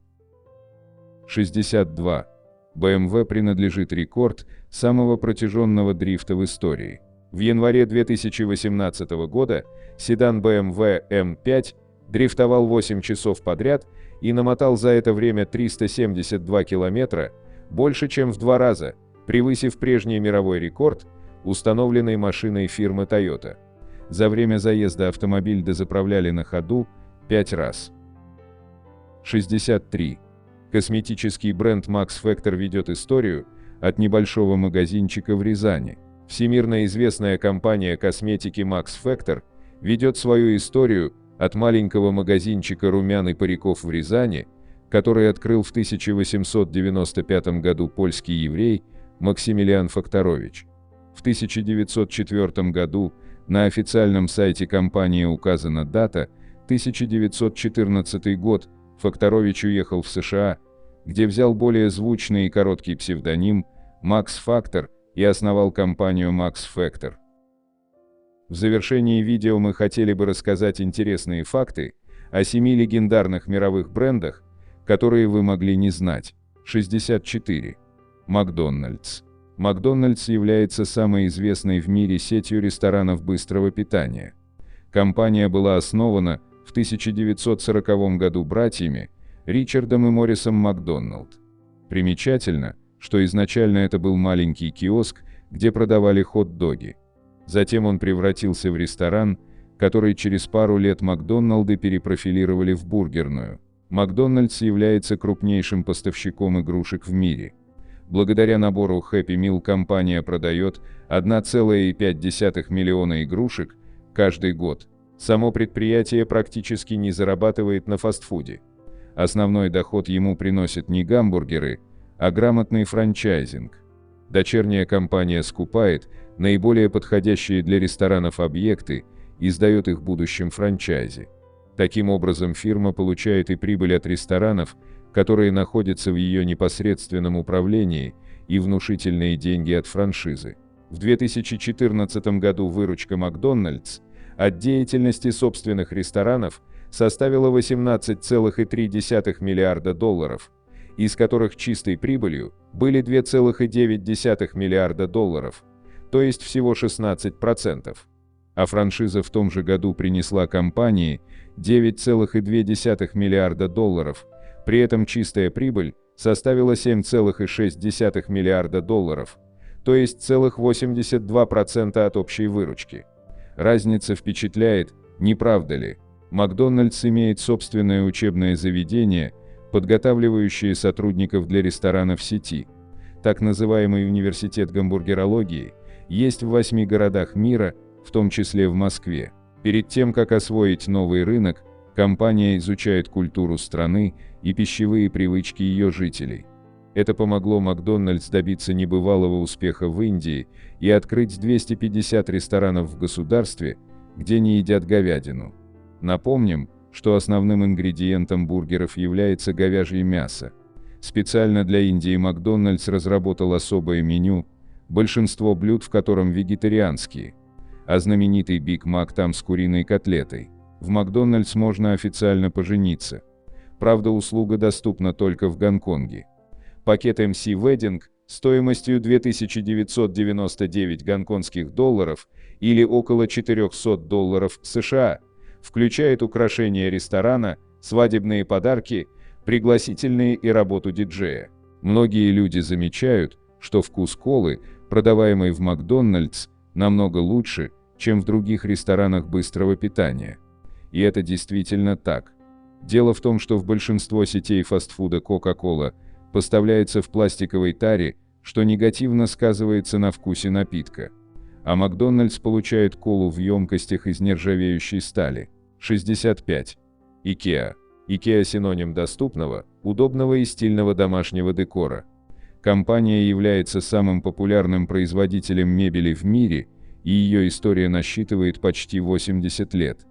A: 62. BMW принадлежит рекорд самого протяженного дрифта в истории. В январе 2018 года седан BMW M5 дрифтовал 8 часов подряд и намотал за это время 372 километра, больше чем в 2 раза, превысив прежний мировой рекорд, установленный машиной фирмы Toyota. За время заезда автомобиль дозаправляли на ходу 5 раз. 63. Косметический бренд Max Factor ведет историю от небольшого магазинчика в Рязани. Всемирно известная компания косметики Max Factor ведет свою историю от маленького магазинчика румян и париков в Рязани, который открыл в 1895 году польский еврей Максимилиан Факторович. В 1904 году на официальном сайте компании указана дата 1914 год. Факторович уехал в США, где взял более звучный и короткий псевдоним Max Factor и основал компанию Max Factor. В завершении видео мы хотели бы рассказать интересные факты о 7 легендарных мировых брендах, которые вы могли не знать. 64. Макдональдс. Макдональдс является самой известной в мире сетью ресторанов быстрого питания. Компания была основана в 1940 году братьями Ричардом и Моррисом Макдоналд. Примечательно, что изначально это был маленький киоск, где продавали хот-доги. Затем он превратился в ресторан, который через пару лет Макдоналды перепрофилировали в бургерную. Макдональдс является крупнейшим поставщиком игрушек в мире. Благодаря набору Happy Meal компания продает 1,5 миллиона игрушек каждый год. Само предприятие практически не зарабатывает на фастфуде. Основной доход ему приносят не гамбургеры, а грамотный франчайзинг. Дочерняя компания скупает наиболее подходящие для ресторанов объекты и сдает их будущим франчайзи. Таким образом, фирма получает и прибыль от ресторанов, которые находятся в ее непосредственном управлении, и внушительные деньги от франшизы. В 2014 году выручка Макдональдс от деятельности собственных ресторанов составила $18,3 миллиарда, из которых чистой прибылью были $2,9 миллиарда, то есть всего 16%. А франшиза в том же году принесла компании $9,2 миллиарда, при этом чистая прибыль составила $7,6 миллиарда, то есть целых 82% от общей выручки. Разница впечатляет, не правда ли? Макдональдс имеет собственное учебное заведение, подготавливающее сотрудников для ресторанов сети. Так называемый университет гамбургерологии есть в 8 городах мира, в том числе в Москве. Перед тем, как освоить новый рынок, компания изучает культуру страны и пищевые привычки ее жителей. Это помогло Макдональдс добиться небывалого успеха в Индии и открыть 250 ресторанов в государстве, где не едят говядину. Напомним, что основным ингредиентом бургеров является говяжье мясо. Специально для Индии Макдональдс разработал особое меню, большинство блюд в котором вегетарианские, а знаменитый Биг Мак там с куриной котлетой. В Макдональдс можно официально пожениться. Правда, услуга доступна только в Гонконге. Пакет MC Wedding стоимостью $2999 гонконгских долларов или около $400 США включает украшения ресторана, свадебные подарки, пригласительные и работу диджея. Многие люди замечают, что вкус колы, продаваемой в Макдональдс, намного лучше, чем в других ресторанах быстрого питания. И это действительно так. Дело в том, что в большинство сетей фастфуда Coca-Cola поставляется в пластиковой таре, что негативно сказывается на вкусе напитка. А Макдональдс получает колу в емкостях из нержавеющей стали. 65. IKEA. IKEA – синоним доступного, удобного и стильного домашнего декора. Компания является самым популярным производителем мебели в мире и ее история насчитывает почти 80 лет.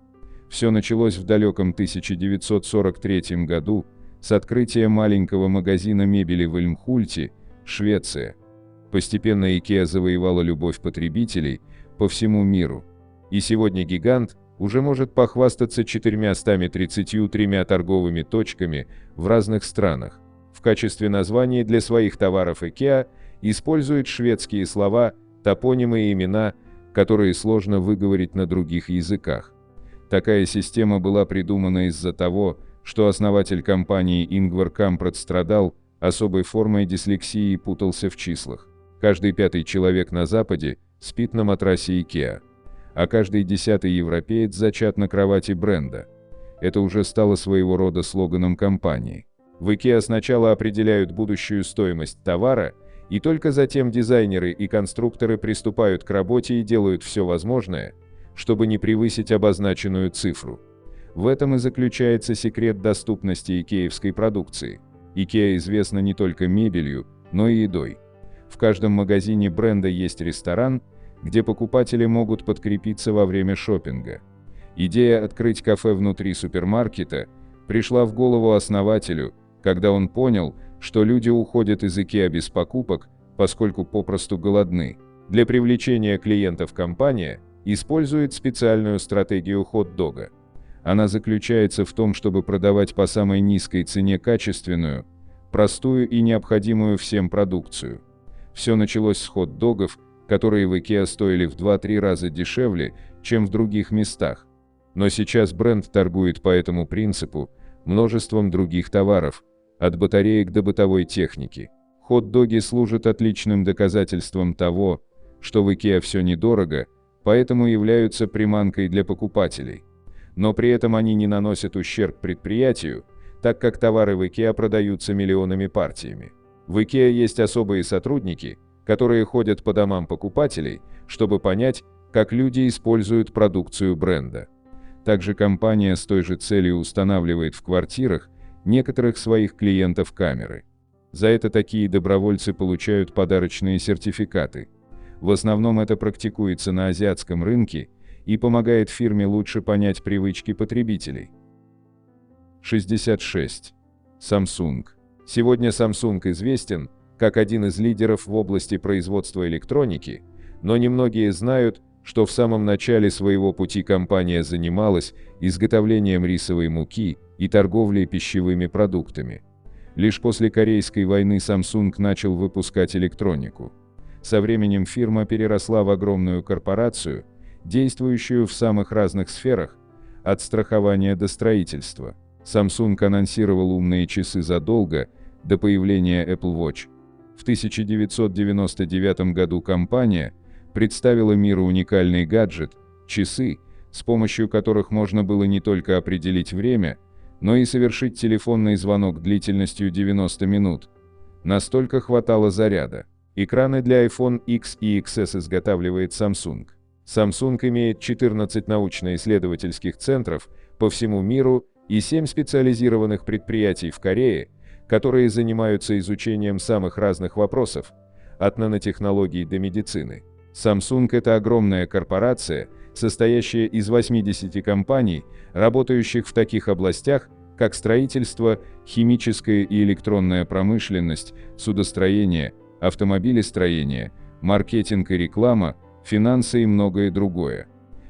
A: Все началось в далеком 1943 году с открытия маленького магазина мебели в Эльмхульте, Швеция. Постепенно IKEA завоевала любовь потребителей по всему миру. И сегодня гигант уже может похвастаться 433 торговыми точками в разных странах. В качестве названий для своих товаров IKEA использует шведские слова, топонимы и имена, которые сложно выговорить на других языках. Такая система была придумана из-за того, что основатель компании Ингвар Кампрад страдал особой формой дислексии и путался в числах. Каждый пятый человек на Западе спит на матрасе IKEA, а каждый 10-й европеец зачат на кровати бренда. Это уже стало своего рода слоганом компании. В IKEA сначала определяют будущую стоимость товара, и только затем дизайнеры и конструкторы приступают к работе и делают все возможное, чтобы не превысить обозначенную цифру. В этом и заключается секрет доступности икеевской продукции. IKEA известна не только мебелью, но и едой. В каждом магазине бренда есть ресторан, где покупатели могут подкрепиться во время шопинга. Идея открыть кафе внутри супермаркета пришла в голову основателю, когда он понял, что люди уходят из IKEA без покупок, поскольку попросту голодны. Для привлечения клиентов компания использует специальную стратегию хот-дога. Она заключается в том, чтобы продавать по самой низкой цене качественную, простую и необходимую всем продукцию. Все началось с хот-догов, которые в IKEA стоили в 2-3 раза дешевле, чем в других местах. Но сейчас бренд торгует по этому принципу множеством других товаров, от батареек до бытовой техники. Хот-доги служат отличным доказательством того, что в IKEA все недорого, поэтому являются приманкой для покупателей. Но при этом они не наносят ущерб предприятию, так как товары в IKEA продаются миллионами партиями. В IKEA есть особые сотрудники, которые ходят по домам покупателей, чтобы понять, как люди используют продукцию бренда. Также компания с той же целью устанавливает в квартирах некоторых своих клиентов камеры. За это такие добровольцы получают подарочные сертификаты. В основном это практикуется на азиатском рынке и помогает фирме лучше понять привычки потребителей. 66. Samsung. Сегодня Samsung известен как один из лидеров в области производства электроники, но немногие знают, что в самом начале своего пути компания занималась изготовлением рисовой муки и торговлей пищевыми продуктами. Лишь после Корейской войны Samsung начал выпускать электронику. Со временем фирма переросла в огромную корпорацию, действующую в самых разных сферах, от страхования до строительства. Samsung анонсировал умные часы задолго до появления Apple Watch. В 1999 году компания представила миру уникальный гаджет – часы, с помощью которых можно было не только определить время, но и совершить телефонный звонок длительностью 90 минут. Настолько хватало заряда. Экраны для iPhone X и XS изготавливает Samsung. Samsung имеет 14 научно-исследовательских центров по всему миру и 7 специализированных предприятий в Корее, которые занимаются изучением самых разных вопросов, от нанотехнологий до медицины. Samsung – это огромная корпорация, состоящая из 80 компаний, работающих в таких областях, как строительство, химическая и электронная промышленность, судостроение, автомобилестроение, маркетинг и реклама, финансы и многое другое.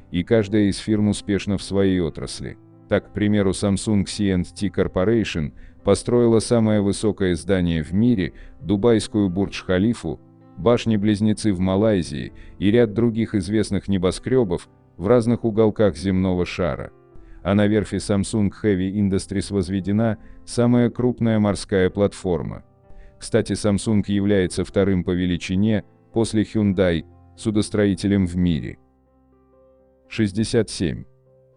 A: И каждая из фирм успешна в своей отрасли. Так, к примеру, Samsung C&T Corporation построила самое высокое здание в мире, дубайскую Бурдж-Халифу, башни-близнецы в Малайзии и ряд других известных небоскребов в разных уголках земного шара. А на верфи Samsung Heavy Industries возведена самая крупная морская платформа. Кстати, Samsung является вторым по величине, после Hyundai, судостроителем в мире. 67.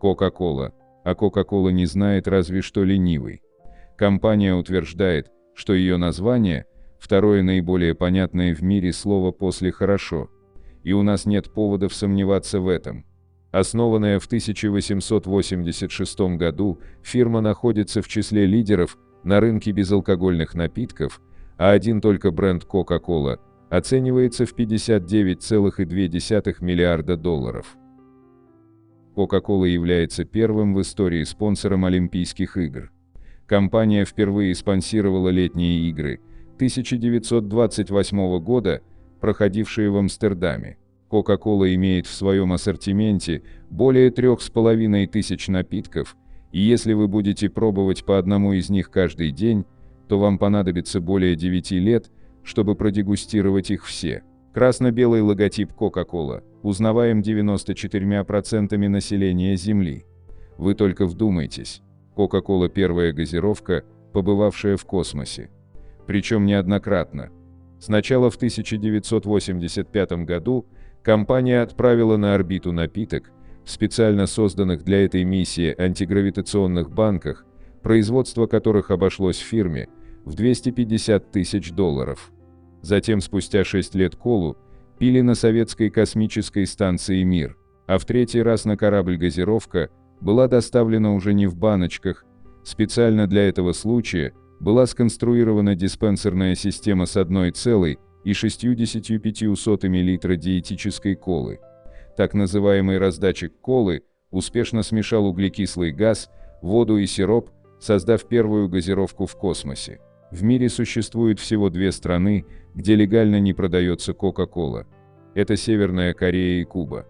A: Coca-Cola. А Coca-Cola не знает разве что ленивый. Компания утверждает, что ее название – второе наиболее понятное в мире слово после «хорошо». И у нас нет поводов сомневаться в этом. Основанная в 1886 году, фирма находится в числе лидеров на рынке безалкогольных напитков, а один только бренд Coca-Cola оценивается в $59,2 миллиарда. Coca-Cola является первым в истории спонсором Олимпийских игр. Компания впервые спонсировала летние игры 1928 года, проходившие в Амстердаме. Coca-Cola имеет в своем ассортименте более 3500 напитков, и если вы будете пробовать по одному из них каждый день, то вам понадобится более 9 лет, чтобы продегустировать их все. Красно-белый логотип Coca-Cola узнаваем 94% населения Земли. Вы только вдумайтесь. Coca-Cola – первая газировка, побывавшая в космосе. Причем неоднократно. Сначала в 1985 году компания отправила на орбиту напиток в специально созданных для этой миссии антигравитационных банках, производство которых обошлось фирме в $250 тысяч. Затем, спустя 6 лет, колу пили на советской космической станции «Мир», а в третий раз на корабль газировка была доставлена уже не в баночках. Специально для этого случая была сконструирована диспенсерная система с 1,65 литра диетической колы. Так называемый раздатчик колы успешно смешал углекислый газ, воду и сироп, создав первую газировку в космосе. В мире существует всего 2 страны, где легально не продается Coca-Cola. Это Северная Корея и Куба.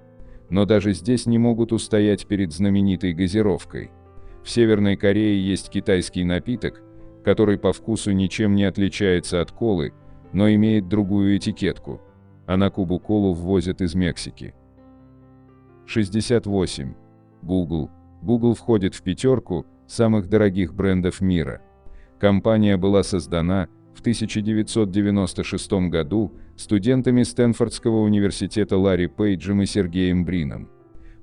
A: Но даже здесь не могут устоять перед знаменитой газировкой. В Северной Корее есть китайский напиток, который по вкусу ничем не отличается от колы, но имеет другую этикетку. А на Кубу колу ввозят из Мексики. 68. Google. Google входит в 5 самых дорогих брендов мира. Компания была создана в 1996 году студентами Стэнфордского университета Ларри Пейджем и Сергеем Брином.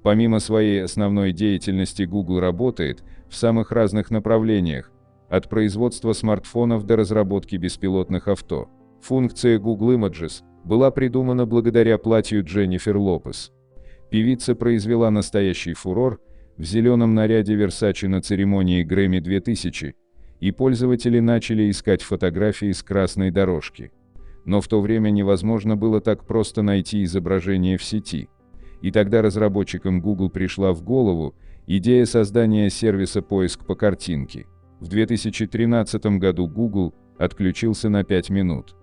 A: Помимо своей основной деятельности, Google работает в самых разных направлениях, от производства смартфонов до разработки беспилотных авто. Функция Google Images была придумана благодаря платью Дженнифер Лопес. Певица произвела настоящий фурор в зеленом наряде Versace на церемонии Грэмми 2000, и пользователи начали искать фотографии с красной дорожки. Но в то время невозможно было так просто найти изображение в сети. И тогда разработчикам Google пришла в голову идея создания сервиса «Поиск по картинке». В 2013 году Google отключился на 5 минут.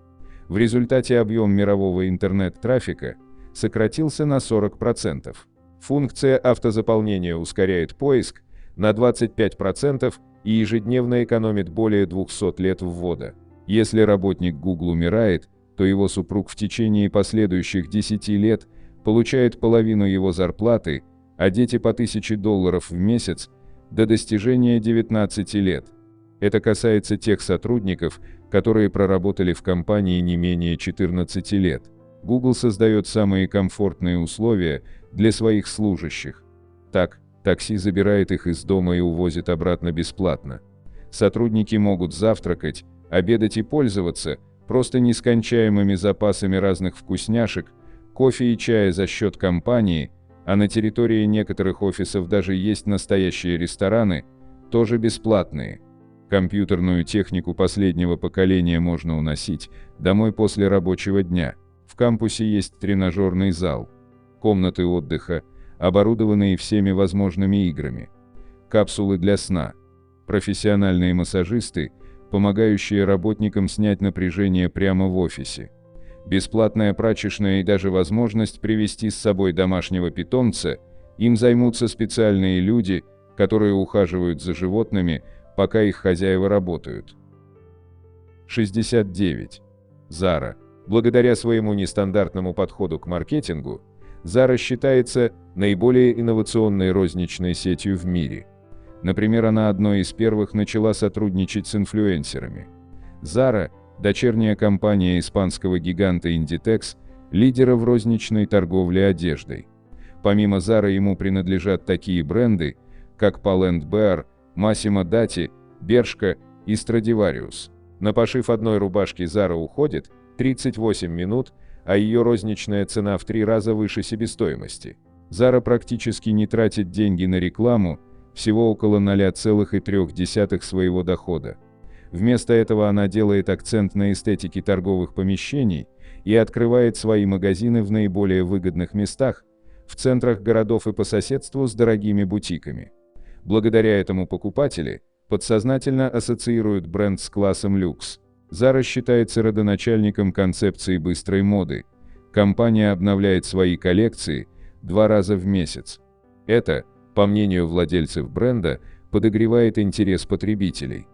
A: В результате объем мирового интернет-трафика сократился на 40%. Функция автозаполнения ускоряет поиск на 25% и ежедневно экономит более 200 лет ввода. Если работник Google умирает, то его супруг в течение последующих 10 лет получает половину его зарплаты, а дети по $1000 в месяц до достижения 19 лет. Это касается тех сотрудников, которые проработали в компании не менее 14 лет. Google создает самые комфортные условия для своих служащих. Так, такси забирает их из дома и увозит обратно бесплатно. Сотрудники могут завтракать, обедать и пользоваться просто нескончаемыми запасами разных вкусняшек, кофе и чая за счет компании, а на территории некоторых офисов даже есть настоящие рестораны, тоже бесплатные. Компьютерную технику последнего поколения можно уносить домой после рабочего дня. В кампусе есть тренажерный зал, комнаты отдыха, оборудованные всеми возможными играми, капсулы для сна, профессиональные массажисты, помогающие работникам снять напряжение прямо в офисе, бесплатная прачечная и даже возможность привести с собой домашнего питомца. Им займутся специальные люди, которые ухаживают за животными, пока их хозяева работают. 69. Zara. Благодаря своему нестандартному подходу к маркетингу, Zara считается наиболее инновационной розничной сетью в мире. Например, она одной из первых начала сотрудничать с инфлюенсерами. Zara – дочерняя компания испанского гиганта Inditex, лидера в розничной торговле одеждой. Помимо Zara ему принадлежат такие бренды, как Pull&Bear, Massimo Dutti, Bershka и Stradivarius. На пошив одной рубашки Zara уходит 38 минут, а ее розничная цена в 3 раза выше себестоимости. Zara практически не тратит деньги на рекламу, всего около 0,3 своего дохода. Вместо этого она делает акцент на эстетике торговых помещений и открывает свои магазины в наиболее выгодных местах, в центрах городов и по соседству с дорогими бутиками. Благодаря этому покупатели подсознательно ассоциируют бренд с классом люкс. Zara считается родоначальником концепции быстрой моды. Компания обновляет свои коллекции 2 раза в месяц. Это, по мнению владельцев бренда, подогревает интерес потребителей.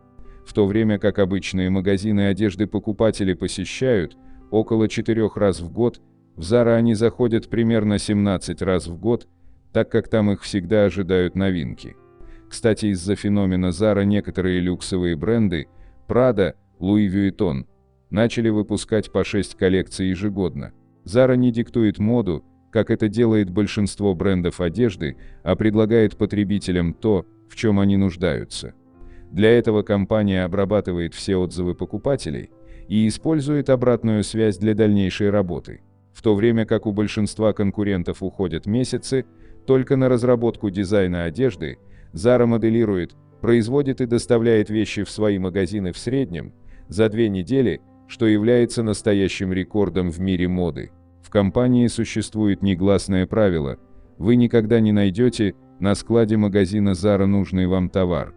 A: В то время как обычные магазины одежды покупатели посещают около 4 раз в год, в Zara они заходят примерно 17 раз в год, так как там их всегда ожидают новинки. Кстати, из-за феномена Zara некоторые люксовые бренды Prada, Louis Vuitton начали выпускать по 6 коллекций ежегодно. Zara не диктует моду, как это делает большинство брендов одежды, а предлагает потребителям то, в чем они нуждаются. Для этого компания обрабатывает все отзывы покупателей и использует обратную связь для дальнейшей работы. В то время как у большинства конкурентов уходят месяцы только на разработку дизайна одежды, Zara моделирует, производит и доставляет вещи в свои магазины в среднем за 2 недели, что является настоящим рекордом в мире моды. В компании существует негласное правило: вы никогда не найдете на складе магазина Zara нужный вам товар.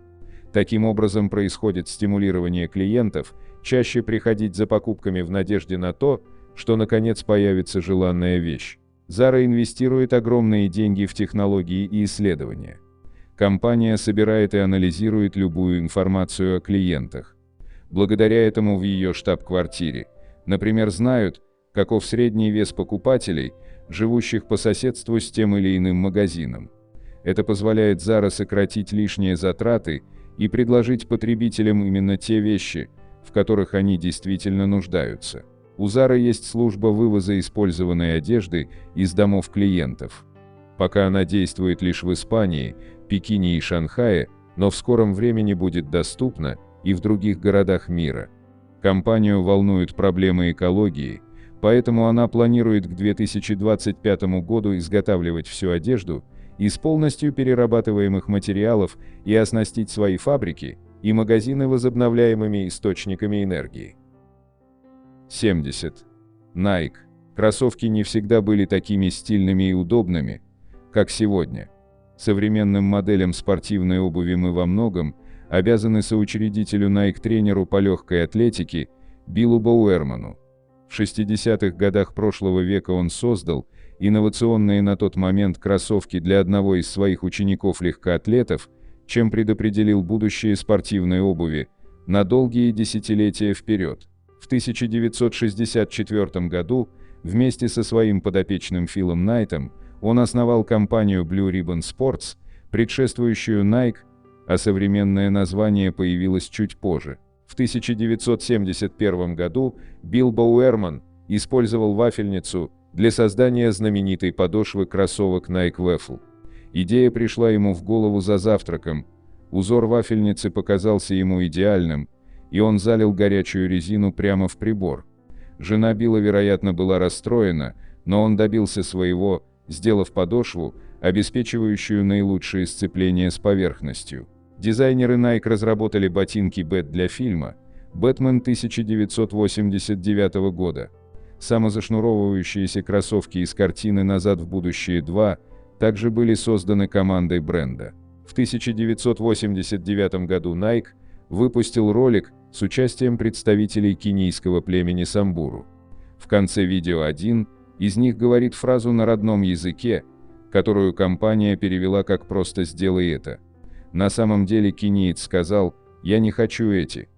A: Таким образом происходит стимулирование клиентов чаще приходить за покупками в надежде на то, что наконец появится желанная вещь. Zara инвестирует огромные деньги в технологии и исследования. Компания собирает и анализирует любую информацию о клиентах. Благодаря этому в ее штаб-квартире, например, знают, каков средний вес покупателей, живущих по соседству с тем или иным магазином. Это позволяет Zara сократить лишние затраты и предложить потребителям именно те вещи, в которых они действительно нуждаются. У Zara есть служба вывоза использованной одежды из домов клиентов. Пока она действует лишь в Испании, Пекине и Шанхае, но в скором времени будет доступна и в других городах мира. Компанию волнуют проблемы экологии, поэтому она планирует к 2025 году изготавливать всю одежду из полностью перерабатываемых материалов и оснастить свои фабрики и магазины возобновляемыми источниками энергии. 70. Nike. Кроссовки не всегда были такими стильными и удобными, как сегодня. Современным моделям спортивной обуви мы во многом обязаны соучредителю Nike, тренеру по легкой атлетике Биллу Бауэрману. В 60-х годах прошлого века он создал инновационные на тот момент кроссовки для одного из своих учеников-легкоатлетов, чем предопределил будущее спортивной обуви на долгие десятилетия вперед. В 1964 году вместе со своим подопечным Филом Найтом он основал компанию Blue Ribbon Sports, предшествующую Nike, а современное название появилось чуть позже. В 1971 году Билл Бауэрман использовал вафельницу для создания знаменитой подошвы кроссовок Nike Waffle. Идея пришла ему в голову за завтраком. Узор вафельницы показался ему идеальным, и он залил горячую резину прямо в прибор. Жена Билла, вероятно, была расстроена, но он добился своего, сделав подошву, обеспечивающую наилучшее сцепление с поверхностью. Дизайнеры Nike разработали ботинки Бэт для фильма «Бэтмен» 1989 года. Самозашнуровывающиеся кроссовки из картины «Назад в будущее 2» также были созданы командой бренда. В 1989 году Nike выпустил ролик с участием представителей кенийского племени Самбуру. В конце видео один из них говорит фразу на родном языке, которую компания перевела как «просто сделай это». На самом деле кениец сказал: «Я не хочу эти.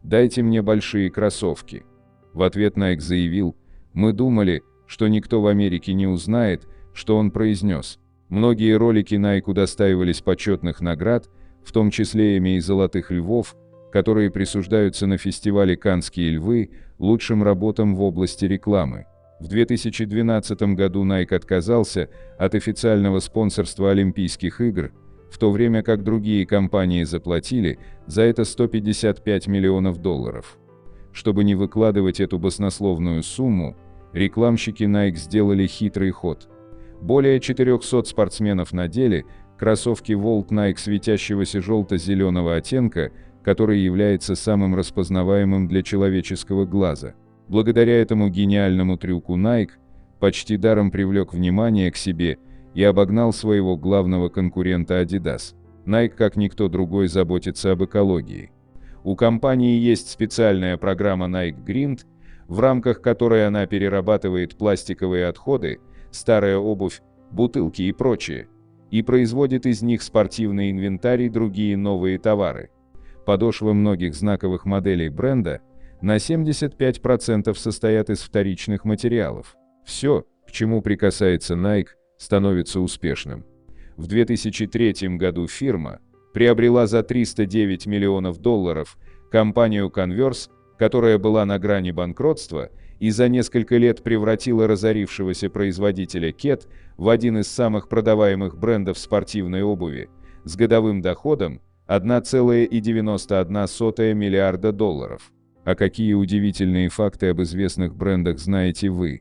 A: Дайте мне большие кроссовки». В ответ Nike заявил: «Мы думали, что никто в Америке не узнает, что он произнес». Многие ролики Nike удостаивались почетных наград, в том числе Эмми и Золотых львов, которые присуждаются на фестивале «Каннские львы» лучшим работам в области рекламы. В 2012 году Nike отказался от официального спонсорства Олимпийских игр, в то время как другие компании заплатили за это $155 миллионов. Чтобы не выкладывать эту баснословную сумму, рекламщики Nike сделали хитрый ход. Более 400 спортсменов надели кроссовки Volt Nike светящегося желто-зеленого оттенка, который является самым распознаваемым для человеческого глаза. Благодаря этому гениальному трюку Nike почти даром привлек внимание к себе и обогнал своего главного конкурента Adidas. Nike, как никто другой, заботится об экологии. У компании есть специальная программа Nike Grind, в рамках которой она перерабатывает пластиковые отходы, старая обувь, бутылки и прочее, и производит из них спортивный инвентарь и другие новые товары. Подошвы многих знаковых моделей бренда на 75% состоят из вторичных материалов. Все, к чему прикасается Nike, становится успешным. В 2003 году фирма приобрела за $309 миллионов компанию Converse, которая была на грани банкротства, и за несколько лет превратила разорившегося производителя Keds в один из самых продаваемых брендов спортивной обуви, с годовым доходом $1,91 миллиарда. А какие удивительные факты об известных брендах знаете вы?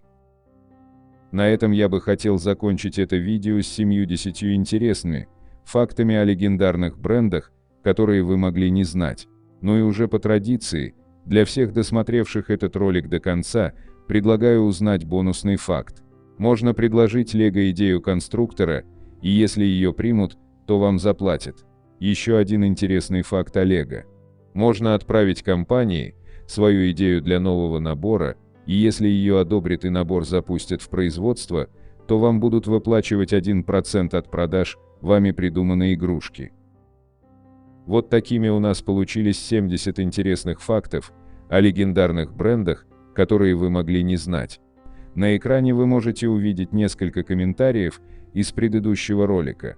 A: На этом я бы хотел закончить это видео с 70 интересными фактами о легендарных брендах, которые вы могли не знать. Ну и уже по традиции, для всех досмотревших этот ролик до конца, предлагаю узнать бонусный факт. Можно предложить Lego идею конструктора, и если ее примут, то вам заплатят. Еще один интересный факт о Lego. Можно отправить компании свою идею для нового набора, и если ее одобрят и набор запустят в производство, то вам будут выплачивать 1% от продаж вами придуманной игрушки. Вот такими у нас получились 70 интересных фактов о легендарных брендах, которые вы могли не знать. На экране вы можете увидеть несколько комментариев из предыдущего ролика.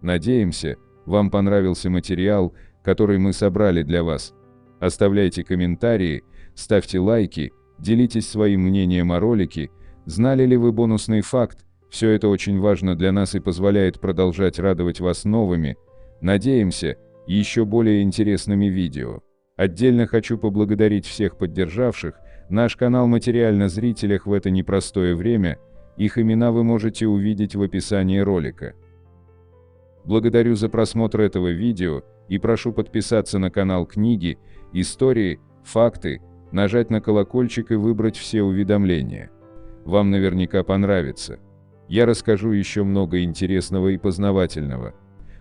A: Надеемся, вам понравился материал, который мы собрали для вас. Оставляйте комментарии, ставьте лайки, делитесь своим мнением о ролике, знали ли вы бонусный факт, все это очень важно для нас и позволяет продолжать радовать вас новыми, надеемся, еще более интересными видео. Отдельно хочу поблагодарить всех поддержавших наш канал материально зрителях в это непростое время, их имена вы можете увидеть в описании ролика. Благодарю за просмотр этого видео и прошу подписаться на канал Книги, Истории, Факты, нажать на колокольчик и выбрать все уведомления. Вам наверняка понравится. Я расскажу еще много интересного и познавательного.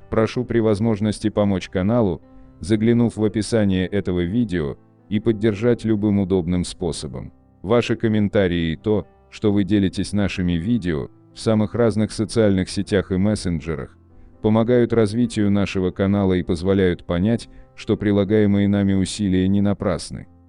A: Прошу при возможности помочь каналу, заглянув в описание этого видео, и поддержать любым удобным способом. Ваши комментарии и то, что вы делитесь нашими видео в самых разных социальных сетях и мессенджерах, помогают развитию нашего канала и позволяют понять, что прилагаемые нами усилия не напрасны.